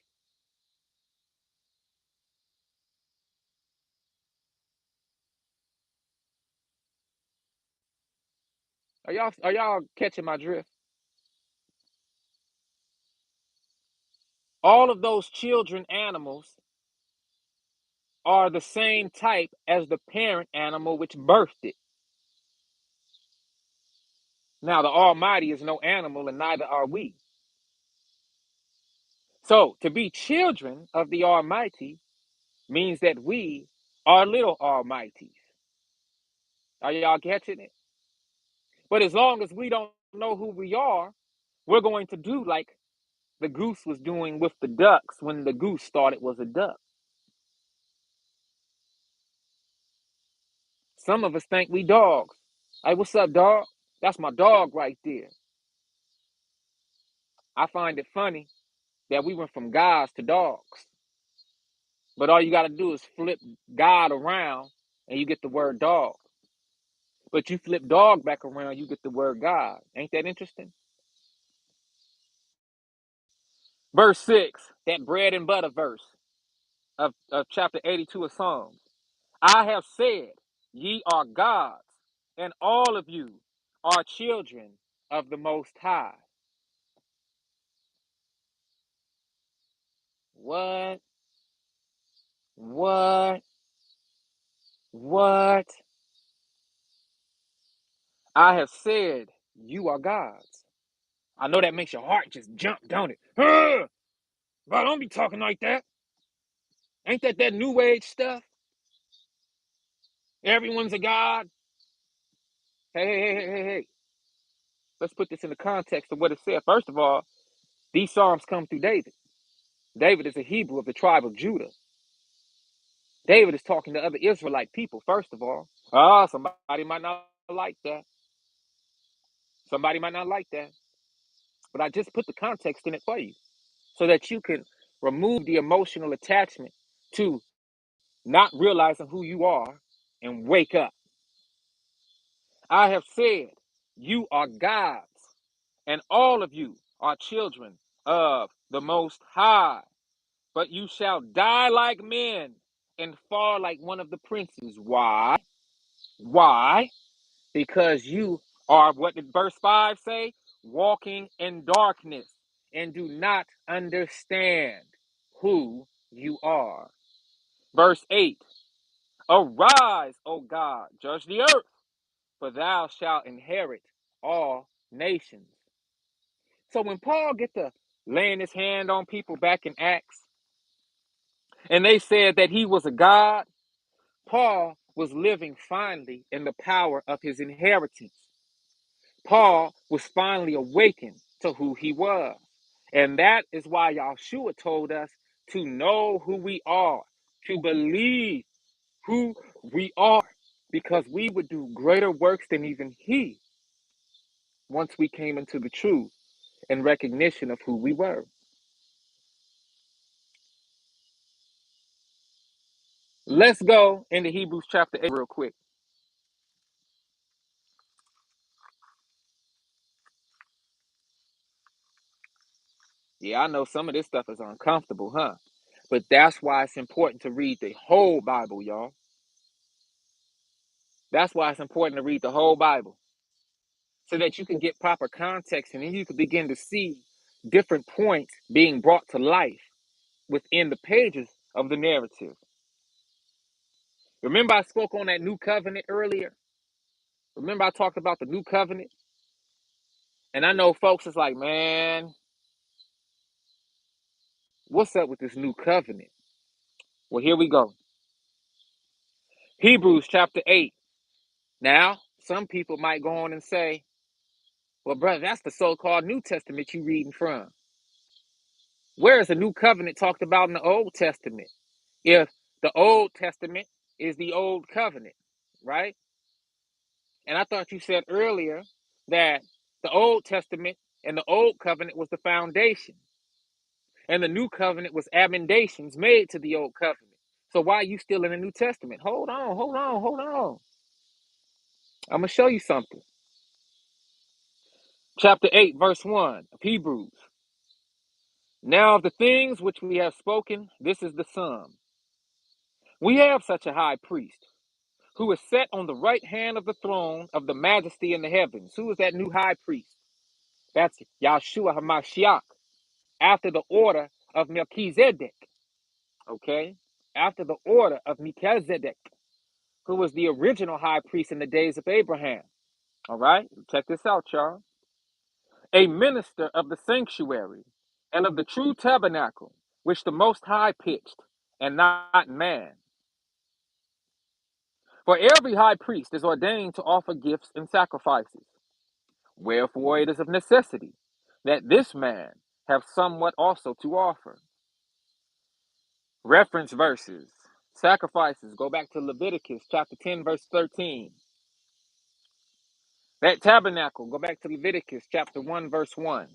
Speaker 1: Are y'all catching my drift? All of those children animals are the same type as the parent animal which birthed it. Now, the Almighty is no animal, and neither are we. So, to be children of the Almighty means that we are little Almighties. Are y'all catching it? But as long as we don't know who we are, we're going to do like the goose was doing with the ducks when the goose thought it was a duck. Some of us think we dogs. Hey, what's up, dog? That's my dog right there. I find it funny that we went from guys to dogs. But all you got to do is flip God around and you get the word dog. But you flip dog back around, you get the word God. Ain't that interesting? Verse 6, that bread and butter verse of chapter 82 of Psalms. I have said, ye are gods, and all of you are children of the Most High. What? What? What? I have said, you are gods. I know that makes your heart just jump, don't it? But don't be talking like that. Ain't that new age stuff? Everyone's a god. Hey, hey, hey, hey, hey, hey. Let's put this in the context of what it said. First of all, these Psalms come through David. David is a Hebrew of the tribe of Judah. David is talking to other Israelite people, first of all. Somebody might not like that. Somebody might not like that. But I just put the context in it for you so that you can remove the emotional attachment to not realizing who you are and wake up. I have said, you are gods, and all of you are children of the Most High. But you shall die like men and fall like one of the princes. Why? Why? Because you are, what did verse 5 say? walking in darkness and do not understand who you are. Verse 8, arise, O God, judge the earth, for thou shalt inherit all nations. So when Paul get to laying his hand on people back in Acts, and they said that he was a God, Paul was living finally in the power of his inheritance. Paul was finally awakened to who he was. And that is why Yahshua told us to know who we are, to believe who we are, because we would do greater works than even he once we came into the truth and recognition of who we were. Let's go into Hebrews chapter 8 real quick. Yeah, I know some of this stuff is uncomfortable, huh? But that's why it's important to read the whole Bible, y'all. That's why it's important to read the whole Bible so that you can get proper context and then you can begin to see different points being brought to life within the pages of the narrative. Remember, I spoke on that new covenant earlier? Remember, I talked about the new covenant? And I know folks is like, man, what's up with this new covenant? Well, here we go. Hebrews chapter 8. Now, some people might go on and say, well, brother, that's the so-called New Testament you reading from. Where is the new covenant talked about in the Old Testament? If the Old Testament is the old covenant, right? And I thought you said earlier that the Old Testament and the Old Covenant was the foundation, and the New Covenant was amendations made to the Old Covenant. So why are you still in the New Testament? Hold on, hold on, hold on. I'm going to show you something. Chapter 8, verse 1 of Hebrews. Now of the things which we have spoken, this is the sum. We have such a high priest who is set on the right hand of the throne of the majesty in the heavens. Who is that new high priest? That's Yahshua HaMashiach, after the order of Melchizedek. Okay? After the order of Melchizedek, who was the original high priest in the days of Abraham. All right? Check this out, y'all. A minister of the sanctuary and of the true tabernacle, which the Most High pitched, and not man. For every high priest is ordained to offer gifts and sacrifices. Wherefore it is of necessity that this man have somewhat also to offer. Reference verses. Sacrifices. Go back to Leviticus chapter 10, verse 13. That tabernacle. Go back to Leviticus chapter 1, verse 1.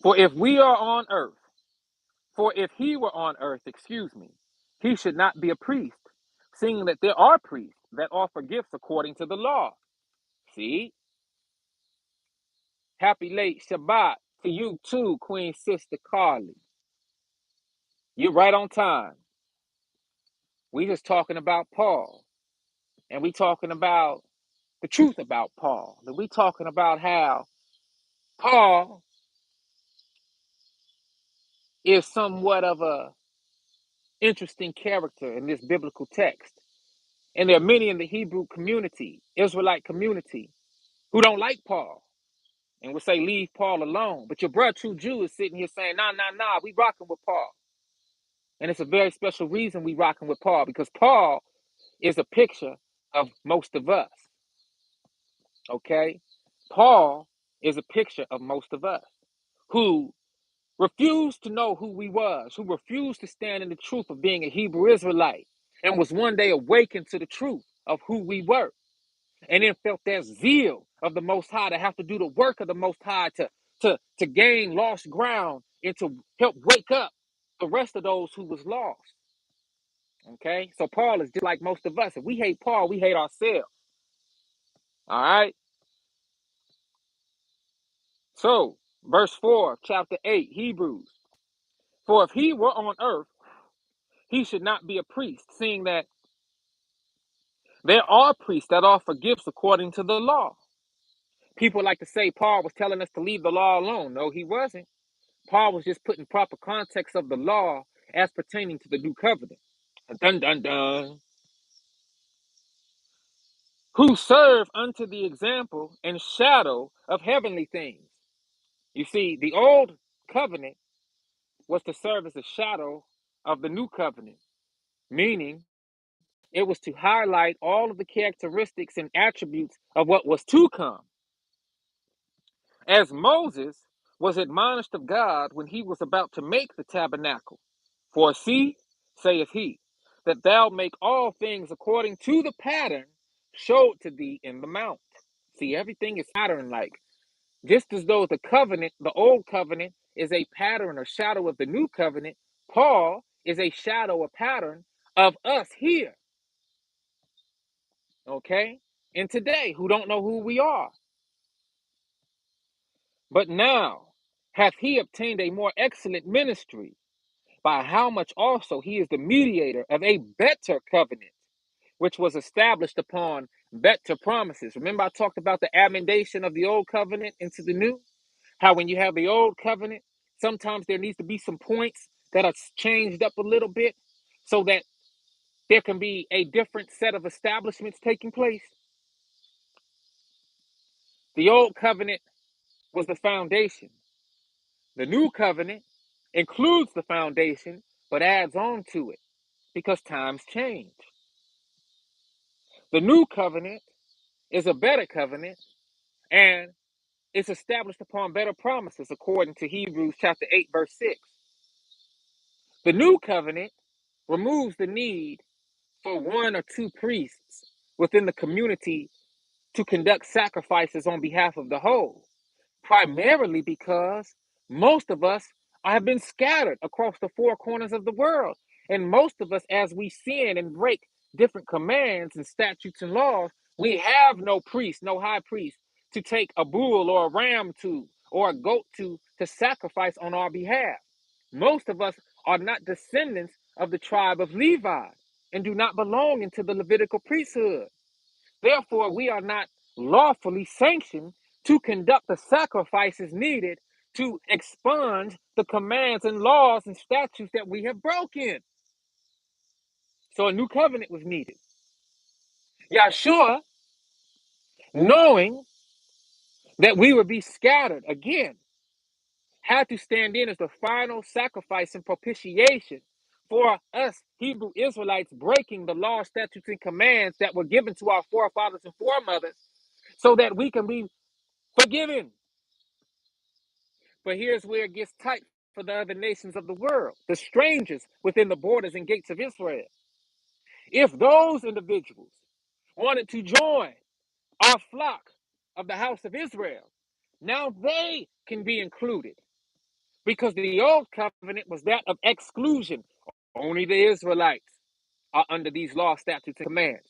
Speaker 1: For if we are on earth, for if he were on earth, excuse me, he should not be a priest, seeing that there are priests that offer gifts according to the law. See? Happy late Shabbat to you too, Queen Sister Carly. You're right on time. We just talking about Paul, and we talking about the truth about Paul. And we talking about how Paul is somewhat of a interesting character in this biblical text. And there are many in the Hebrew community, Israelite community, who don't like Paul and would say, leave Paul alone. But your brother, true Jew, is sitting here saying, nah, nah, nah, we rocking with Paul. And it's a very special reason we rocking with Paul, because Paul is a picture of most of us. Okay? Paul is a picture of most of us who refused to know who we was, who refused to stand in the truth of being a Hebrew Israelite, and was one day awakened to the truth of who we were, and then felt that zeal of the Most High to have to do the work of the Most High to gain lost ground and to help wake up the rest of those who was lost. Okay, so Paul is just like most of us. If we hate Paul, we hate ourselves. All right. So, verse 4 of chapter 8, Hebrews. For if he were on earth, he should not be a priest, seeing that there are priests that offer gifts according to the law. People like to say Paul was telling us to leave the law alone. No, he wasn't. Paul was just putting proper context of the law as pertaining to the new covenant. Dun dun dun. Who serve unto the example and shadow of heavenly things. You see, the old covenant was to serve as a shadow of the new covenant, meaning it was to highlight all of the characteristics and attributes of what was to come. As Moses was admonished of God when he was about to make the tabernacle. For see, saith he, that thou make all things according to the pattern showed to thee in the mount. See, everything is pattern like. Just as though the covenant, the old covenant, is a pattern or shadow of the new covenant, Paul is a shadow, a pattern of us here, okay? And today, who don't know who we are. But now hath he obtained a more excellent ministry, by how much also he is the mediator of a better covenant, which was established upon better promises. Remember, I talked about the amendation of the old covenant into the new? How when you have the old covenant, sometimes there needs to be some points that are changed up a little bit so that there can be a different set of establishments taking place. The old covenant was the foundation. The new covenant includes the foundation, but adds on to it because times change. The new covenant is a better covenant and it's established upon better promises according to Hebrews chapter 8, verse 6. The new covenant removes the need for one or two priests within the community to conduct sacrifices on behalf of the whole, primarily because most of us have been scattered across the four corners of the world. And most of us, as we sin and break different commands and statutes and laws, we have no priest, no high priest to take a bull or a ram to or a goat to sacrifice on our behalf. Most of us are not descendants of the tribe of Levi and do not belong into the Levitical priesthood. Therefore, we are not lawfully sanctioned to conduct the sacrifices needed to expunge the commands and laws and statutes that we have broken. So a new covenant was needed. Yahshua, knowing that we would be scattered again, had to stand in as the final sacrifice and propitiation for us Hebrew Israelites breaking the law, statutes, and commands that were given to our forefathers and foremothers so that we can be forgiven. But here's where it gets tight for the other nations of the world, the strangers within the borders and gates of Israel. If those individuals wanted to join our flock of the house of Israel, now they can be included because the old covenant was that of exclusion. Only the Israelites are under these law, statutes, and commands.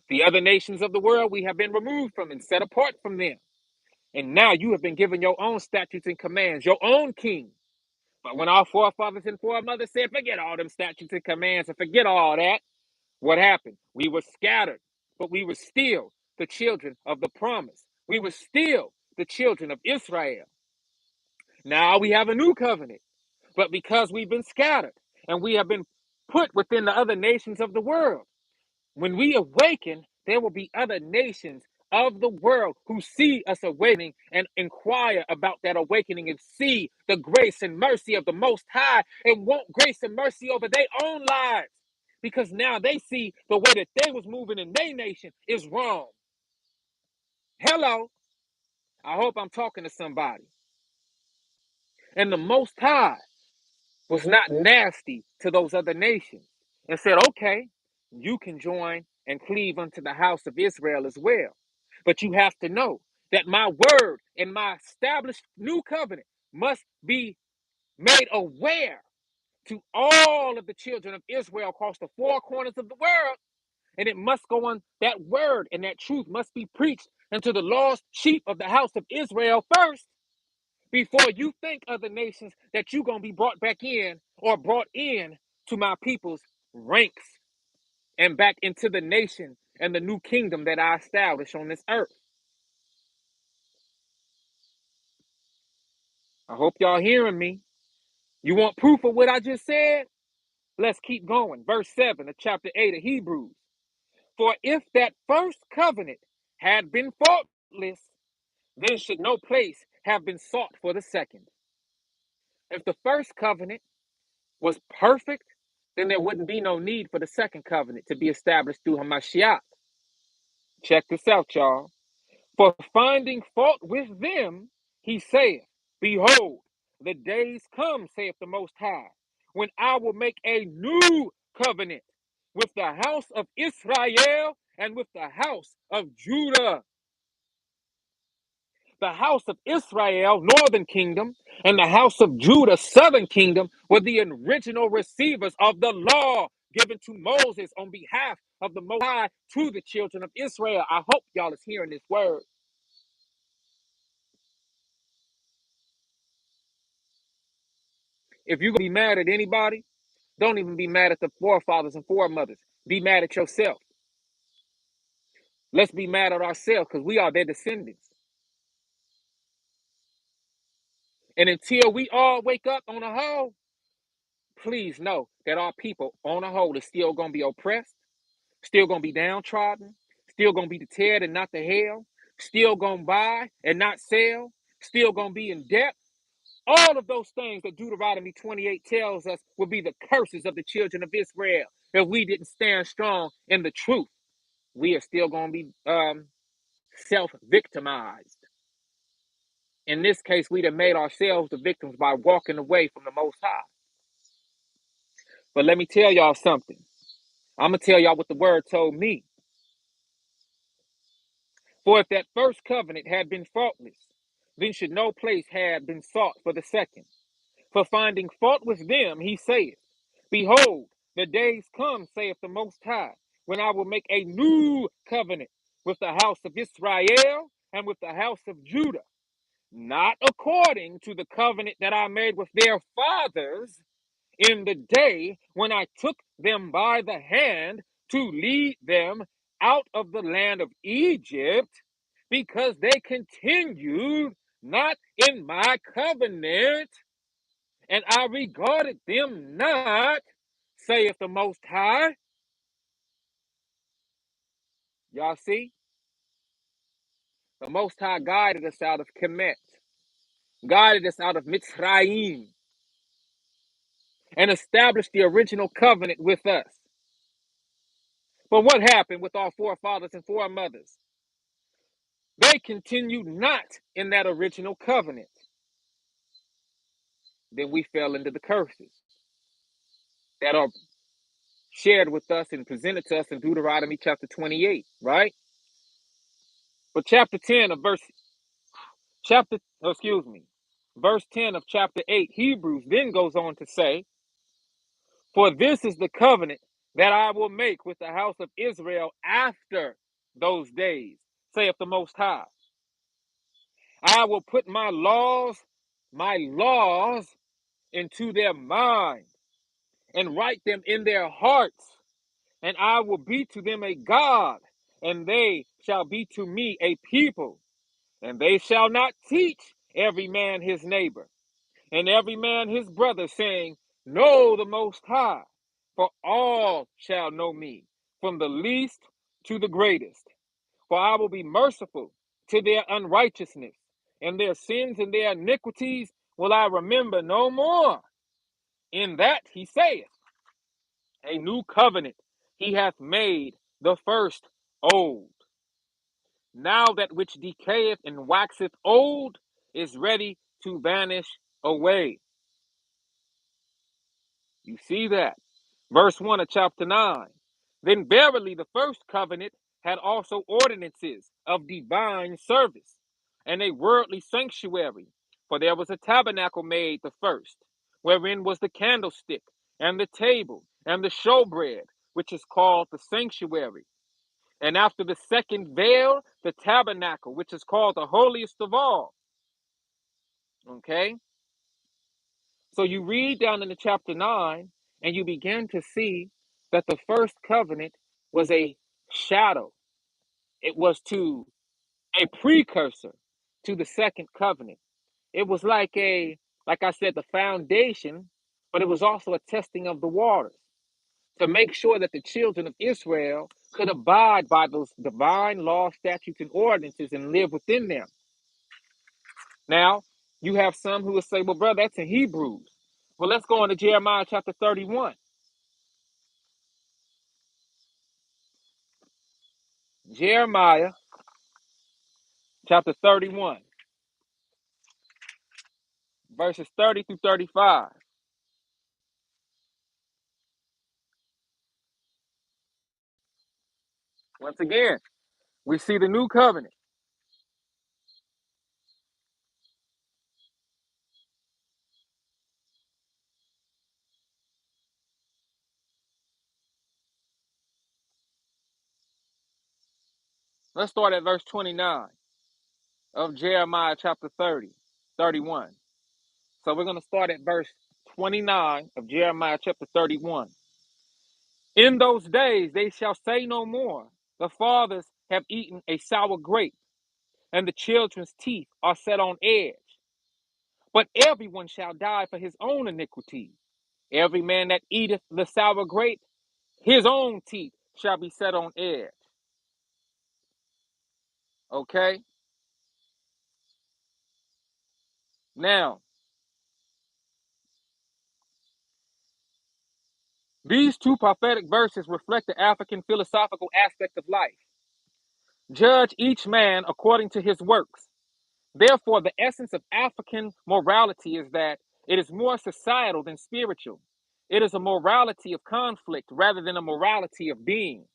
Speaker 1: The other nations of the world we have been removed from and set apart from them. And now you have been given your own statutes and commands, your own king. But when our forefathers and foremothers said, forget all them statutes and commands and forget all that, what happened? We were scattered, but we were still the children of the promise. We were still the children of Israel. Now we have a new covenant, but because we've been scattered and we have been put within the other nations of the world, when we awaken, there will be other nations of the world who see us awakening and inquire about that awakening and see the grace and mercy of the Most High and want grace and mercy over their own lives because now they see the way that they was moving in their nation is wrong. Hello, I hope I'm talking to somebody. And the Most High was not nasty to those other nations and said, okay, you can join and cleave unto the house of Israel as well. But you have to know that my word and my established new covenant must be made aware to all of the children of Israel across the four corners of the world. And it must go on, that word and that truth must be preached unto the lost sheep of the house of Israel first before you think other nations that you're going to be brought back in or brought in to my people's ranks and back into the nation and the new kingdom that I establish on this earth. I hope y'all hearing me. You want proof of what I just said? Let's keep going. Verse 7 of chapter 8 of Hebrews. For if that first covenant had been faultless, then should no place have been sought for the second. If the first covenant was perfect, then there wouldn't be no need for the second covenant to be established through Hamashiach. Check this out, y'all. For finding fault with them, he saith, Behold, the days come, saith the Most High, when I will make a new covenant with the house of Israel and with the house of Judah. The house of Israel, northern kingdom, and the house of Judah, southern kingdom, were the original receivers of the law given to Moses on behalf of the Most High to the children of Israel. I hope y'all is hearing this word. If you're going to be mad at anybody, don't even be mad at the forefathers and foremothers. Be mad at yourself. Let's be mad at ourselves because we are their descendants. And until we all wake up on a whole, please know that our people on a whole is still going to be oppressed, still going to be downtrodden, still going to be the tail and not the hell, still going to buy and not sell, still going to be in debt. All of those things that Deuteronomy 28 tells us will be the curses of the children of Israel if we didn't stand strong in the truth. We are still going to be self-victimized. In this case, we'd have made ourselves the victims by walking away from the Most High. But let me tell y'all something. I'm going to tell y'all what the word told me. For if that first covenant had been faultless, then should no place have been sought for the second. For finding fault with them, he saith, Behold, the days come, saith the Most High, when I will make a new covenant with the house of Israel and with the house of Judah, not according to the covenant that I made with their fathers in the day when I took them by the hand to lead them out of the land of Egypt, because they continued not in my covenant, and I regarded them not, saith the Most High. Y'all see? The Most High guided us out of Kemet, guided us out of Mitzrayim, and established the original covenant with us. But what happened with our forefathers and foremothers? They continued not in that original covenant. Then we fell into the curses that are shared with us and presented to us in Deuteronomy chapter 28, right? But verse 10 of chapter 8, Hebrews then goes on to say, For this is the covenant that I will make with the house of Israel after those days, saith the Most High. I will put my laws into their mind and write them in their hearts, and I will be to them a God, and they shall be to me a people, and they shall not teach every man his neighbor, and every man his brother, saying, Know the Most High, for all shall know me, from the least to the greatest. For I will be merciful to their unrighteousness, and their sins and their iniquities will I remember no more. In that he saith, A new covenant he hath made, the first old. Now that which decayeth and waxeth old is ready to vanish away. You see that? Verse 1 of chapter 9. Then verily the first covenant had also ordinances of divine service and a worldly sanctuary. For there was a tabernacle made the first, wherein was the candlestick and the table and the showbread, which is called the sanctuary. And after the second veil, the tabernacle, which is called the holiest of all. Okay? So you read down into chapter 9, and you begin to see that the first covenant was a shadow. It was to a precursor to the second covenant. It was like I said, the foundation, but it was also a testing of the waters to make sure that the children of Israel could abide by those divine laws, statutes, and ordinances and live within them. Now, you have some who will say, well, brother, that's in Hebrews. Well, let's go on to Jeremiah chapter 31. Jeremiah chapter 31, verses 30 through 35. Once again, we see the new covenant. Let's start at verse 29 of Jeremiah chapter 30, 31. So we're going to start at verse 29 of Jeremiah chapter 31. In those days they shall say no more, the fathers have eaten a sour grape, and the children's teeth are set on edge. But everyone shall die for his own iniquity. Every man that eateth the sour grape, his own teeth shall be set on edge. Okay? Now, these two prophetic verses reflect the African philosophical aspect of life. Judge each man according to his works. Therefore, the essence of African morality is that it is more societal than spiritual. It is a morality of conflict rather than a morality of being.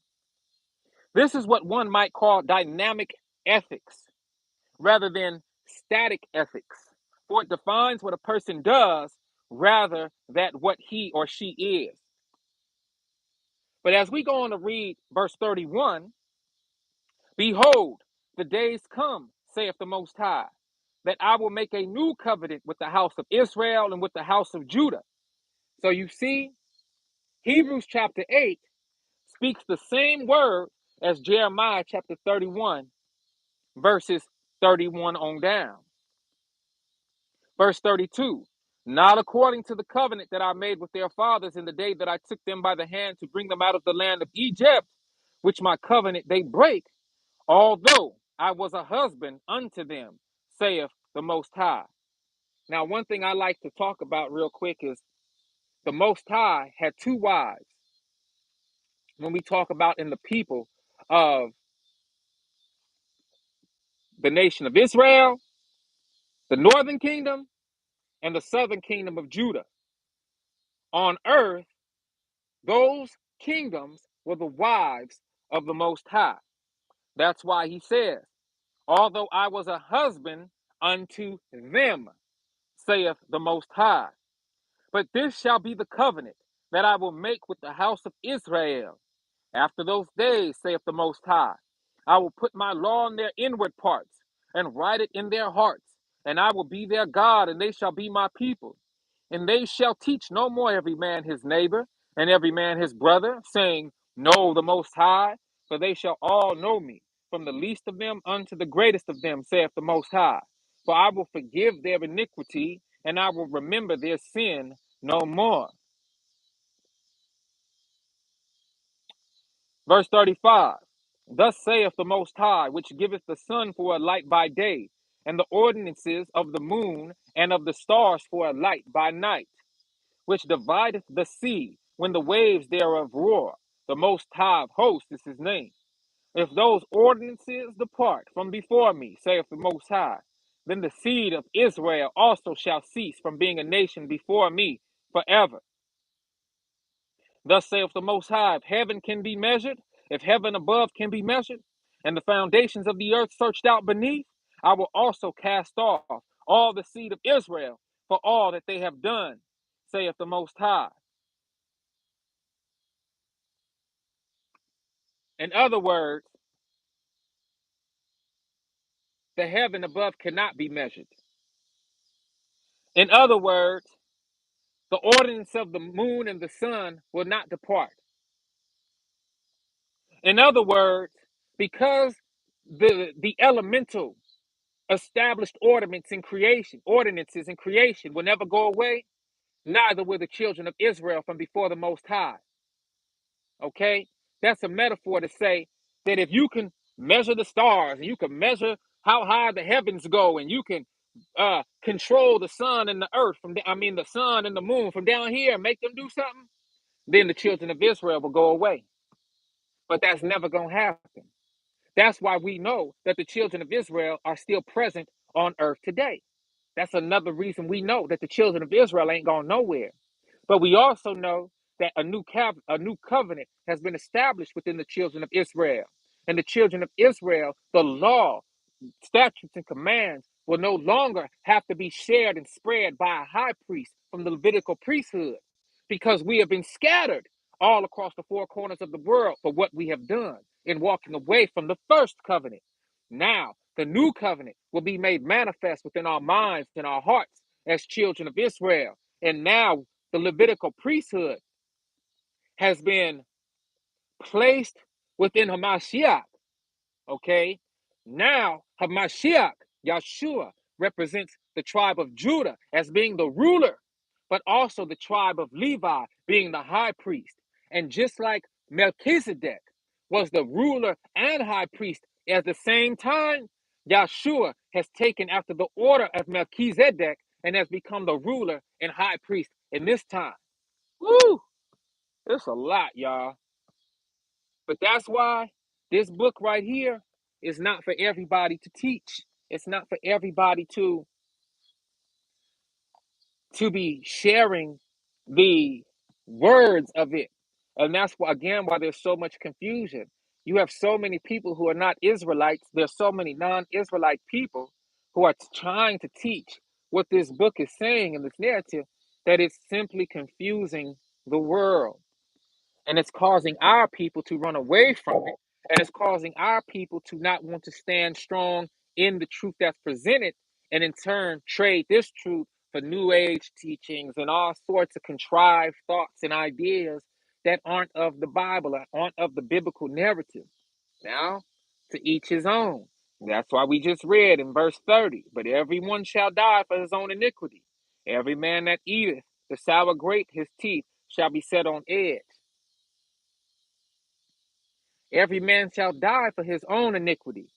Speaker 1: This is what one might call dynamic ethics rather than static ethics, for it defines what a person does rather than what he or she is. But as we go on to read verse 31, behold, the days come, saith the Most High, that I will make a new covenant with the house of Israel and with the house of Judah. So you see, Hebrews chapter 8 speaks the same word as Jeremiah chapter 31, verses 31 on down. Verse 32, not according to the covenant that I made with their fathers in the day that I took them by the hand to bring them out of the land of Egypt, which my covenant they break, although I was a husband unto them, saith the Most High. Now, one thing I like to talk about real quick is the Most High had two wives when we talk about in the people of the nation of Israel, the northern kingdom, and the southern kingdom of Judah. On earth, those kingdoms were the wives of the Most High. That's why he says, although I was a husband unto them, saith the Most High. But this shall be the covenant that I will make with the house of Israel. After those days, saith the Most High, I will put my law in their inward parts and write it in their hearts, and I will be their God, and they shall be my people. And they shall teach no more every man his neighbor and every man his brother, saying, know the Most High, for they shall all know me, from the least of them unto the greatest of them, saith the Most High. For I will forgive their iniquity, and I will remember their sin no more. Verse 35. Thus saith the Most High, which giveth the sun for a light by day, and the ordinances of the moon and of the stars for a light by night, which divideth the sea when the waves thereof roar. The Most High of hosts is his name. If those ordinances depart from before me, saith the Most High, then the seed of Israel also shall cease from being a nation before me forever. Thus saith the Most High, if heaven can be measured, if heaven above can be measured, and the foundations of the earth searched out beneath, I will also cast off all the seed of Israel for all that they have done, saith the Most High. In other words, the heaven above cannot be measured. In other words, the ordinance of the moon and the sun will not depart. In other words, because the elemental established ordinances in creation will never go away, neither will the children of Israel from before the Most High. Okay? That's a metaphor to say that if you can measure the stars and you can measure how high the heavens go and you can control the sun and the earth the sun and the moon from down here and make them do something, then the children of Israel will go away. But that's never going to happen. That's why we know that the children of Israel are still present on earth today. That's another reason we know that the children of Israel ain't going nowhere. But we also know that a new covenant has been established within the children of Israel. And the children of Israel, the law, statutes, and commands will no longer have to be shared and spread by a high priest from the Levitical priesthood, because we have been scattered all across the four corners of the world for what we have done in walking away from the first covenant. Now, the new covenant will be made manifest within our minds and our hearts as children of Israel. And now the Levitical priesthood has been placed within Hamashiach. Okay? Now, Hamashiach, Yeshua, represents the tribe of Judah as being the ruler, but also the tribe of Levi being the high priest. And just like Melchizedek was the ruler and high priest at the same time, Yeshua has taken after the order of Melchizedek and has become the ruler and high priest in this time. Woo! It's a lot, y'all. But that's why this book right here is not for everybody to teach. It's not for everybody to be sharing the words of it. And that's why, again, why there's so much confusion. You have so many people who are not Israelites. There's so many non-Israelite people who are trying to teach what this book is saying in this narrative, that it's simply confusing the world. And it's causing our people to run away from it. And it's causing our people to not want to stand strong in the truth that's presented, and in turn trade this truth for new age teachings and all sorts of contrived thoughts and ideas that aren't of the Bible or aren't of the biblical narrative. Now, to each his own. That's why we just read in verse 30, but everyone shall die for his own iniquity. Every man that eateth the sour grape, his teeth shall be set on edge. Every man shall die for his own iniquity,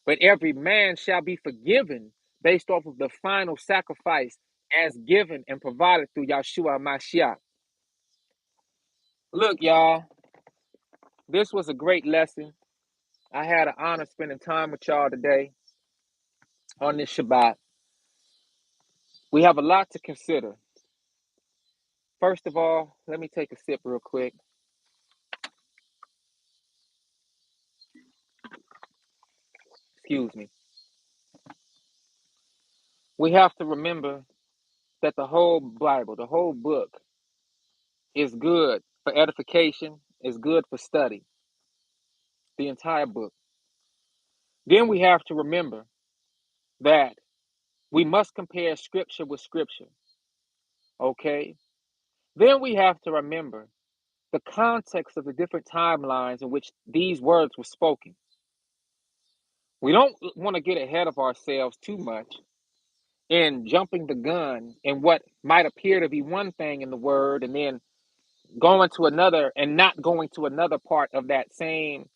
Speaker 1: but every man shall be forgiven based off of the final sacrifice as given and provided through Yeshua Mashiach. Look, y'all, this was a great lesson. I had an honor spending time with y'all today on this Shabbat. We have a lot to consider. First of all, let me take a sip real quick. Excuse me. We have to remember that the whole Bible, the whole book, is good for edification, is good for study, the entire book. Then we have to remember that we must compare scripture with scripture. Okay? Then we have to remember the context of the different timelines in which these words were spoken. We don't want to get ahead of ourselves too much in jumping the gun in what might appear to be one thing in the word and then going to another and not going to another part of that same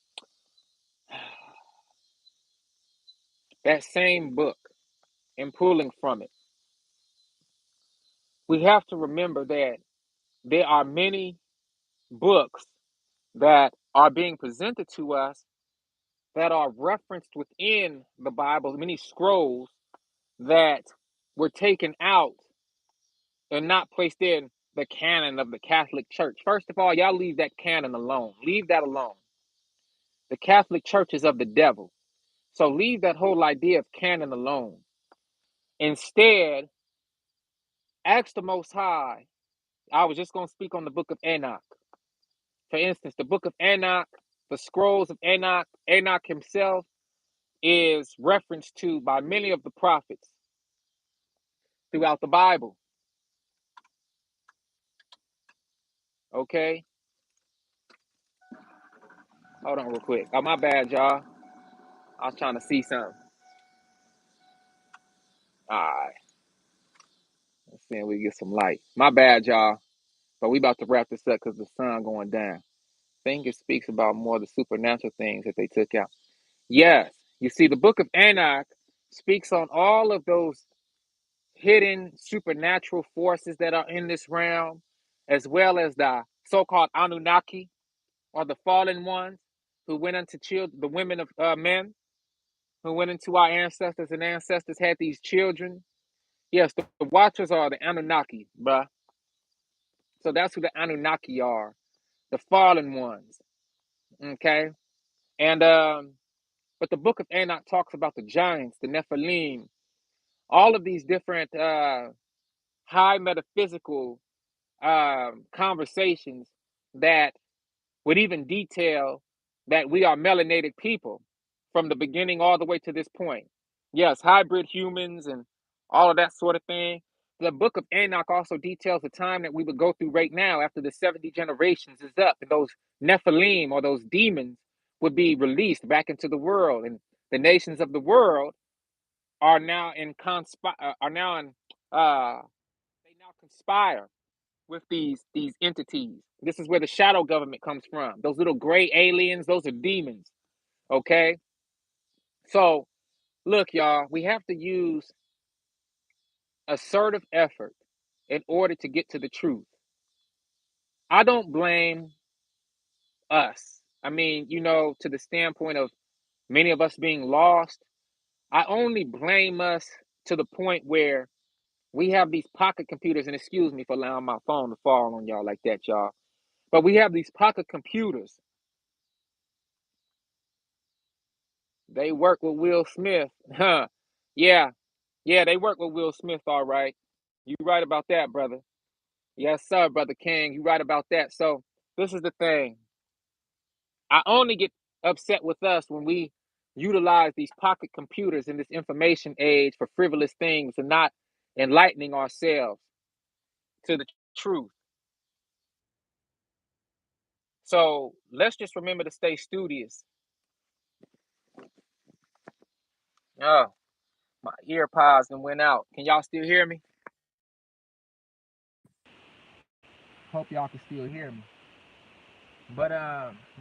Speaker 1: book and pulling from it. We have to remember that there are many books that are being presented to us that are referenced within the Bible, many scrolls that were taken out and not placed in the canon of the Catholic Church. First of all, y'all leave that canon alone. Leave that alone. The Catholic Church is of the devil. So leave that whole idea of canon alone. Instead, ask the Most High. I was just going to speak on the book of Enoch. For instance, the book of Enoch, the scrolls of Enoch, Enoch himself is referenced to by many of the prophets throughout the Bible. Okay? Hold on real quick. Oh, my bad, y'all. I was trying to see something. All right, let's see if we get some light. My bad, y'all, but we about to wrap this up because the sun going down. I think it speaks about more of the supernatural things that they took out. Yes, you see, the book of Enoch speaks on all of those hidden supernatural forces that are in this realm, as well as the so-called Anunnaki or the fallen ones who went into children, the women of men who went into our ancestors, and ancestors had these children. Yes, the Watchers are the Anunnaki, bruh. So that's who the Anunnaki are, the fallen ones. Okay, and but the book of Enoch talks about the giants, the Nephilim, all of these different high metaphysical conversations that would even detail that we are melanated people from the beginning all the way to this point. Yes, hybrid humans and all of that sort of thing. The book of Enoch also details the time that we would go through right now after the 70 generations is up, and those Nephilim or those demons would be released back into the world, and the nations of the world are now in they now conspire with these entities. This is where the shadow government comes from. Those little gray aliens, those are demons. Okay? So look, y'all, we have to use assertive effort in order to get to the truth. I don't blame us. I mean, to the standpoint of many of us being lost, I only blame us to the point where we have these pocket computers, and excuse me for allowing my phone to fall on y'all like that, y'all. But we have these pocket computers. They work with Will Smith. Huh. Yeah. Yeah, they work with Will Smith, all right. You right about that, brother. Yes, sir, brother King. You right about that. So this is the thing. I only get upset with us when we utilize these pocket computers in this information age for frivolous things and not enlightening ourselves to the truth. So let's just remember to stay studious. Oh, my ear pods and went out. Can y'all still hear me? Hope y'all can still hear me. But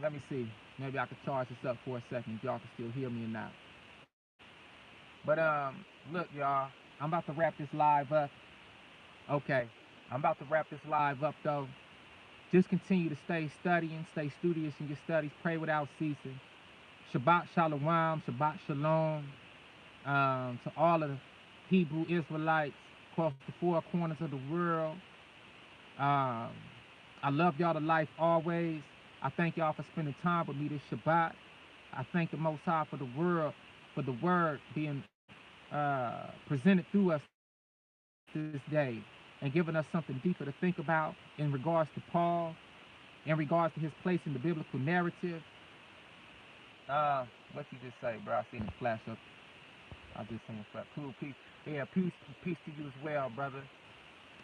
Speaker 1: let me see. Maybe I could charge this up for a second if y'all can still hear me or not. But look, y'all, I'm about to wrap this live up. Okay, I'm about to wrap this live up though. Just continue to stay studying, stay studious in your studies, pray without ceasing. Shabbat Shalom, Shabbat Shalom, to all of the Hebrew Israelites across the four corners of the world. Um, I love y'all to life always. I thank y'all for spending time with me this Shabbat. I thank the Most High for the world, for the word being presented through us this day and giving us something deeper to think about in regards to Paul, in regards to his place in the biblical narrative. What you just say, bro? I seen it flash up. I just seen it flash. Cool, peace. Yeah, peace to you as well, brother.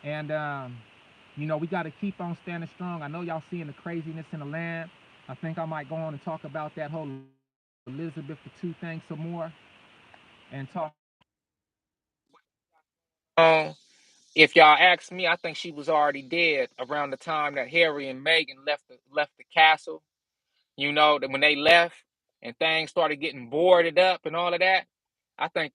Speaker 1: And we got to keep on standing strong. I know y'all seeing the craziness in the land. I think I might go on and talk about that whole Elizabeth II thing some more and talk. If y'all ask me, I think she was already dead around the time that Harry and Meghan left the castle. That when they left and things started getting boarded up and all of that, I think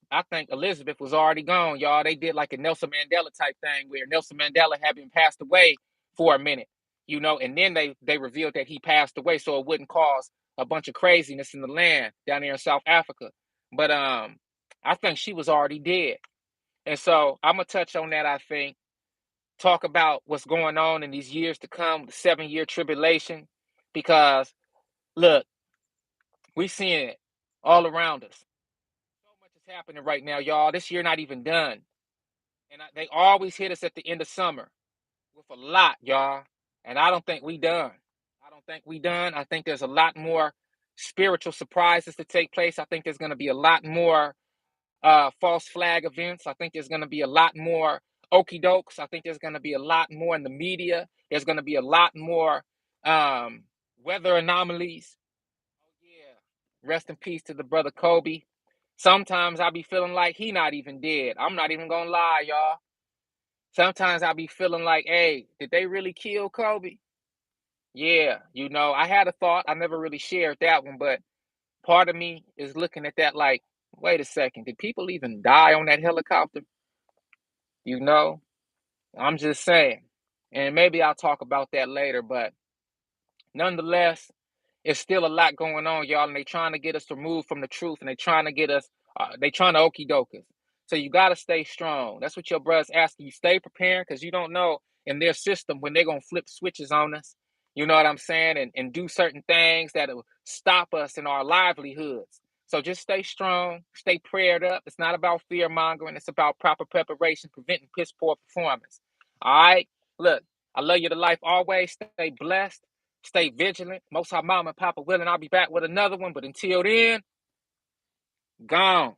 Speaker 1: Elizabeth was already gone, y'all. They did like a Nelson Mandela type thing where Nelson Mandela had been passed away for a minute, and then they revealed that he passed away so it wouldn't cause a bunch of craziness in the land down there in South Africa. But I think she was already dead. And so I'm gonna touch on that, I think, talk about what's going on in these years to come, the 7-year tribulation, because look, we seeing it all around us. So much is happening right now, y'all. This year not even done. And they always hit us at the end of summer with a lot, y'all. And I don't think we done. I don't think we done. I think there's a lot more spiritual surprises to take place. I think there's going to be a lot more false flag events. I think there's going to be a lot more okey dokes. I think there's going to be a lot more in the media. There's going to be a lot more weather anomalies. Oh, yeah. Rest in peace to the brother Kobe.
Speaker 2: Sometimes I be feeling like he not even dead. I'm not even gonna lie, y'all. Sometimes I be feeling like, hey, did they really kill Kobe? Yeah, I had a thought. I never really shared that one, but part of me is looking at that like, wait a second, did people even die on that helicopter? You know, I'm just saying. And maybe I'll talk about that later, but nonetheless, it's still a lot going on, y'all, and they trying to get us to move from the truth, and they trying to get us, they trying to okey doke us. So you got to stay strong. That's what your brother's asking you. Stay prepared because you don't know in their system when they're going to flip switches on us. You know what I'm saying? And do certain things that will stop us in our livelihoods. So just stay strong, stay prayed up. It's not about fear mongering, it's about proper preparation, preventing piss poor performance. All right? Look, I love you to life always. Stay blessed. Stay vigilant. Most High Mama and Papa willing, I'll be back with another one. But until then, gone.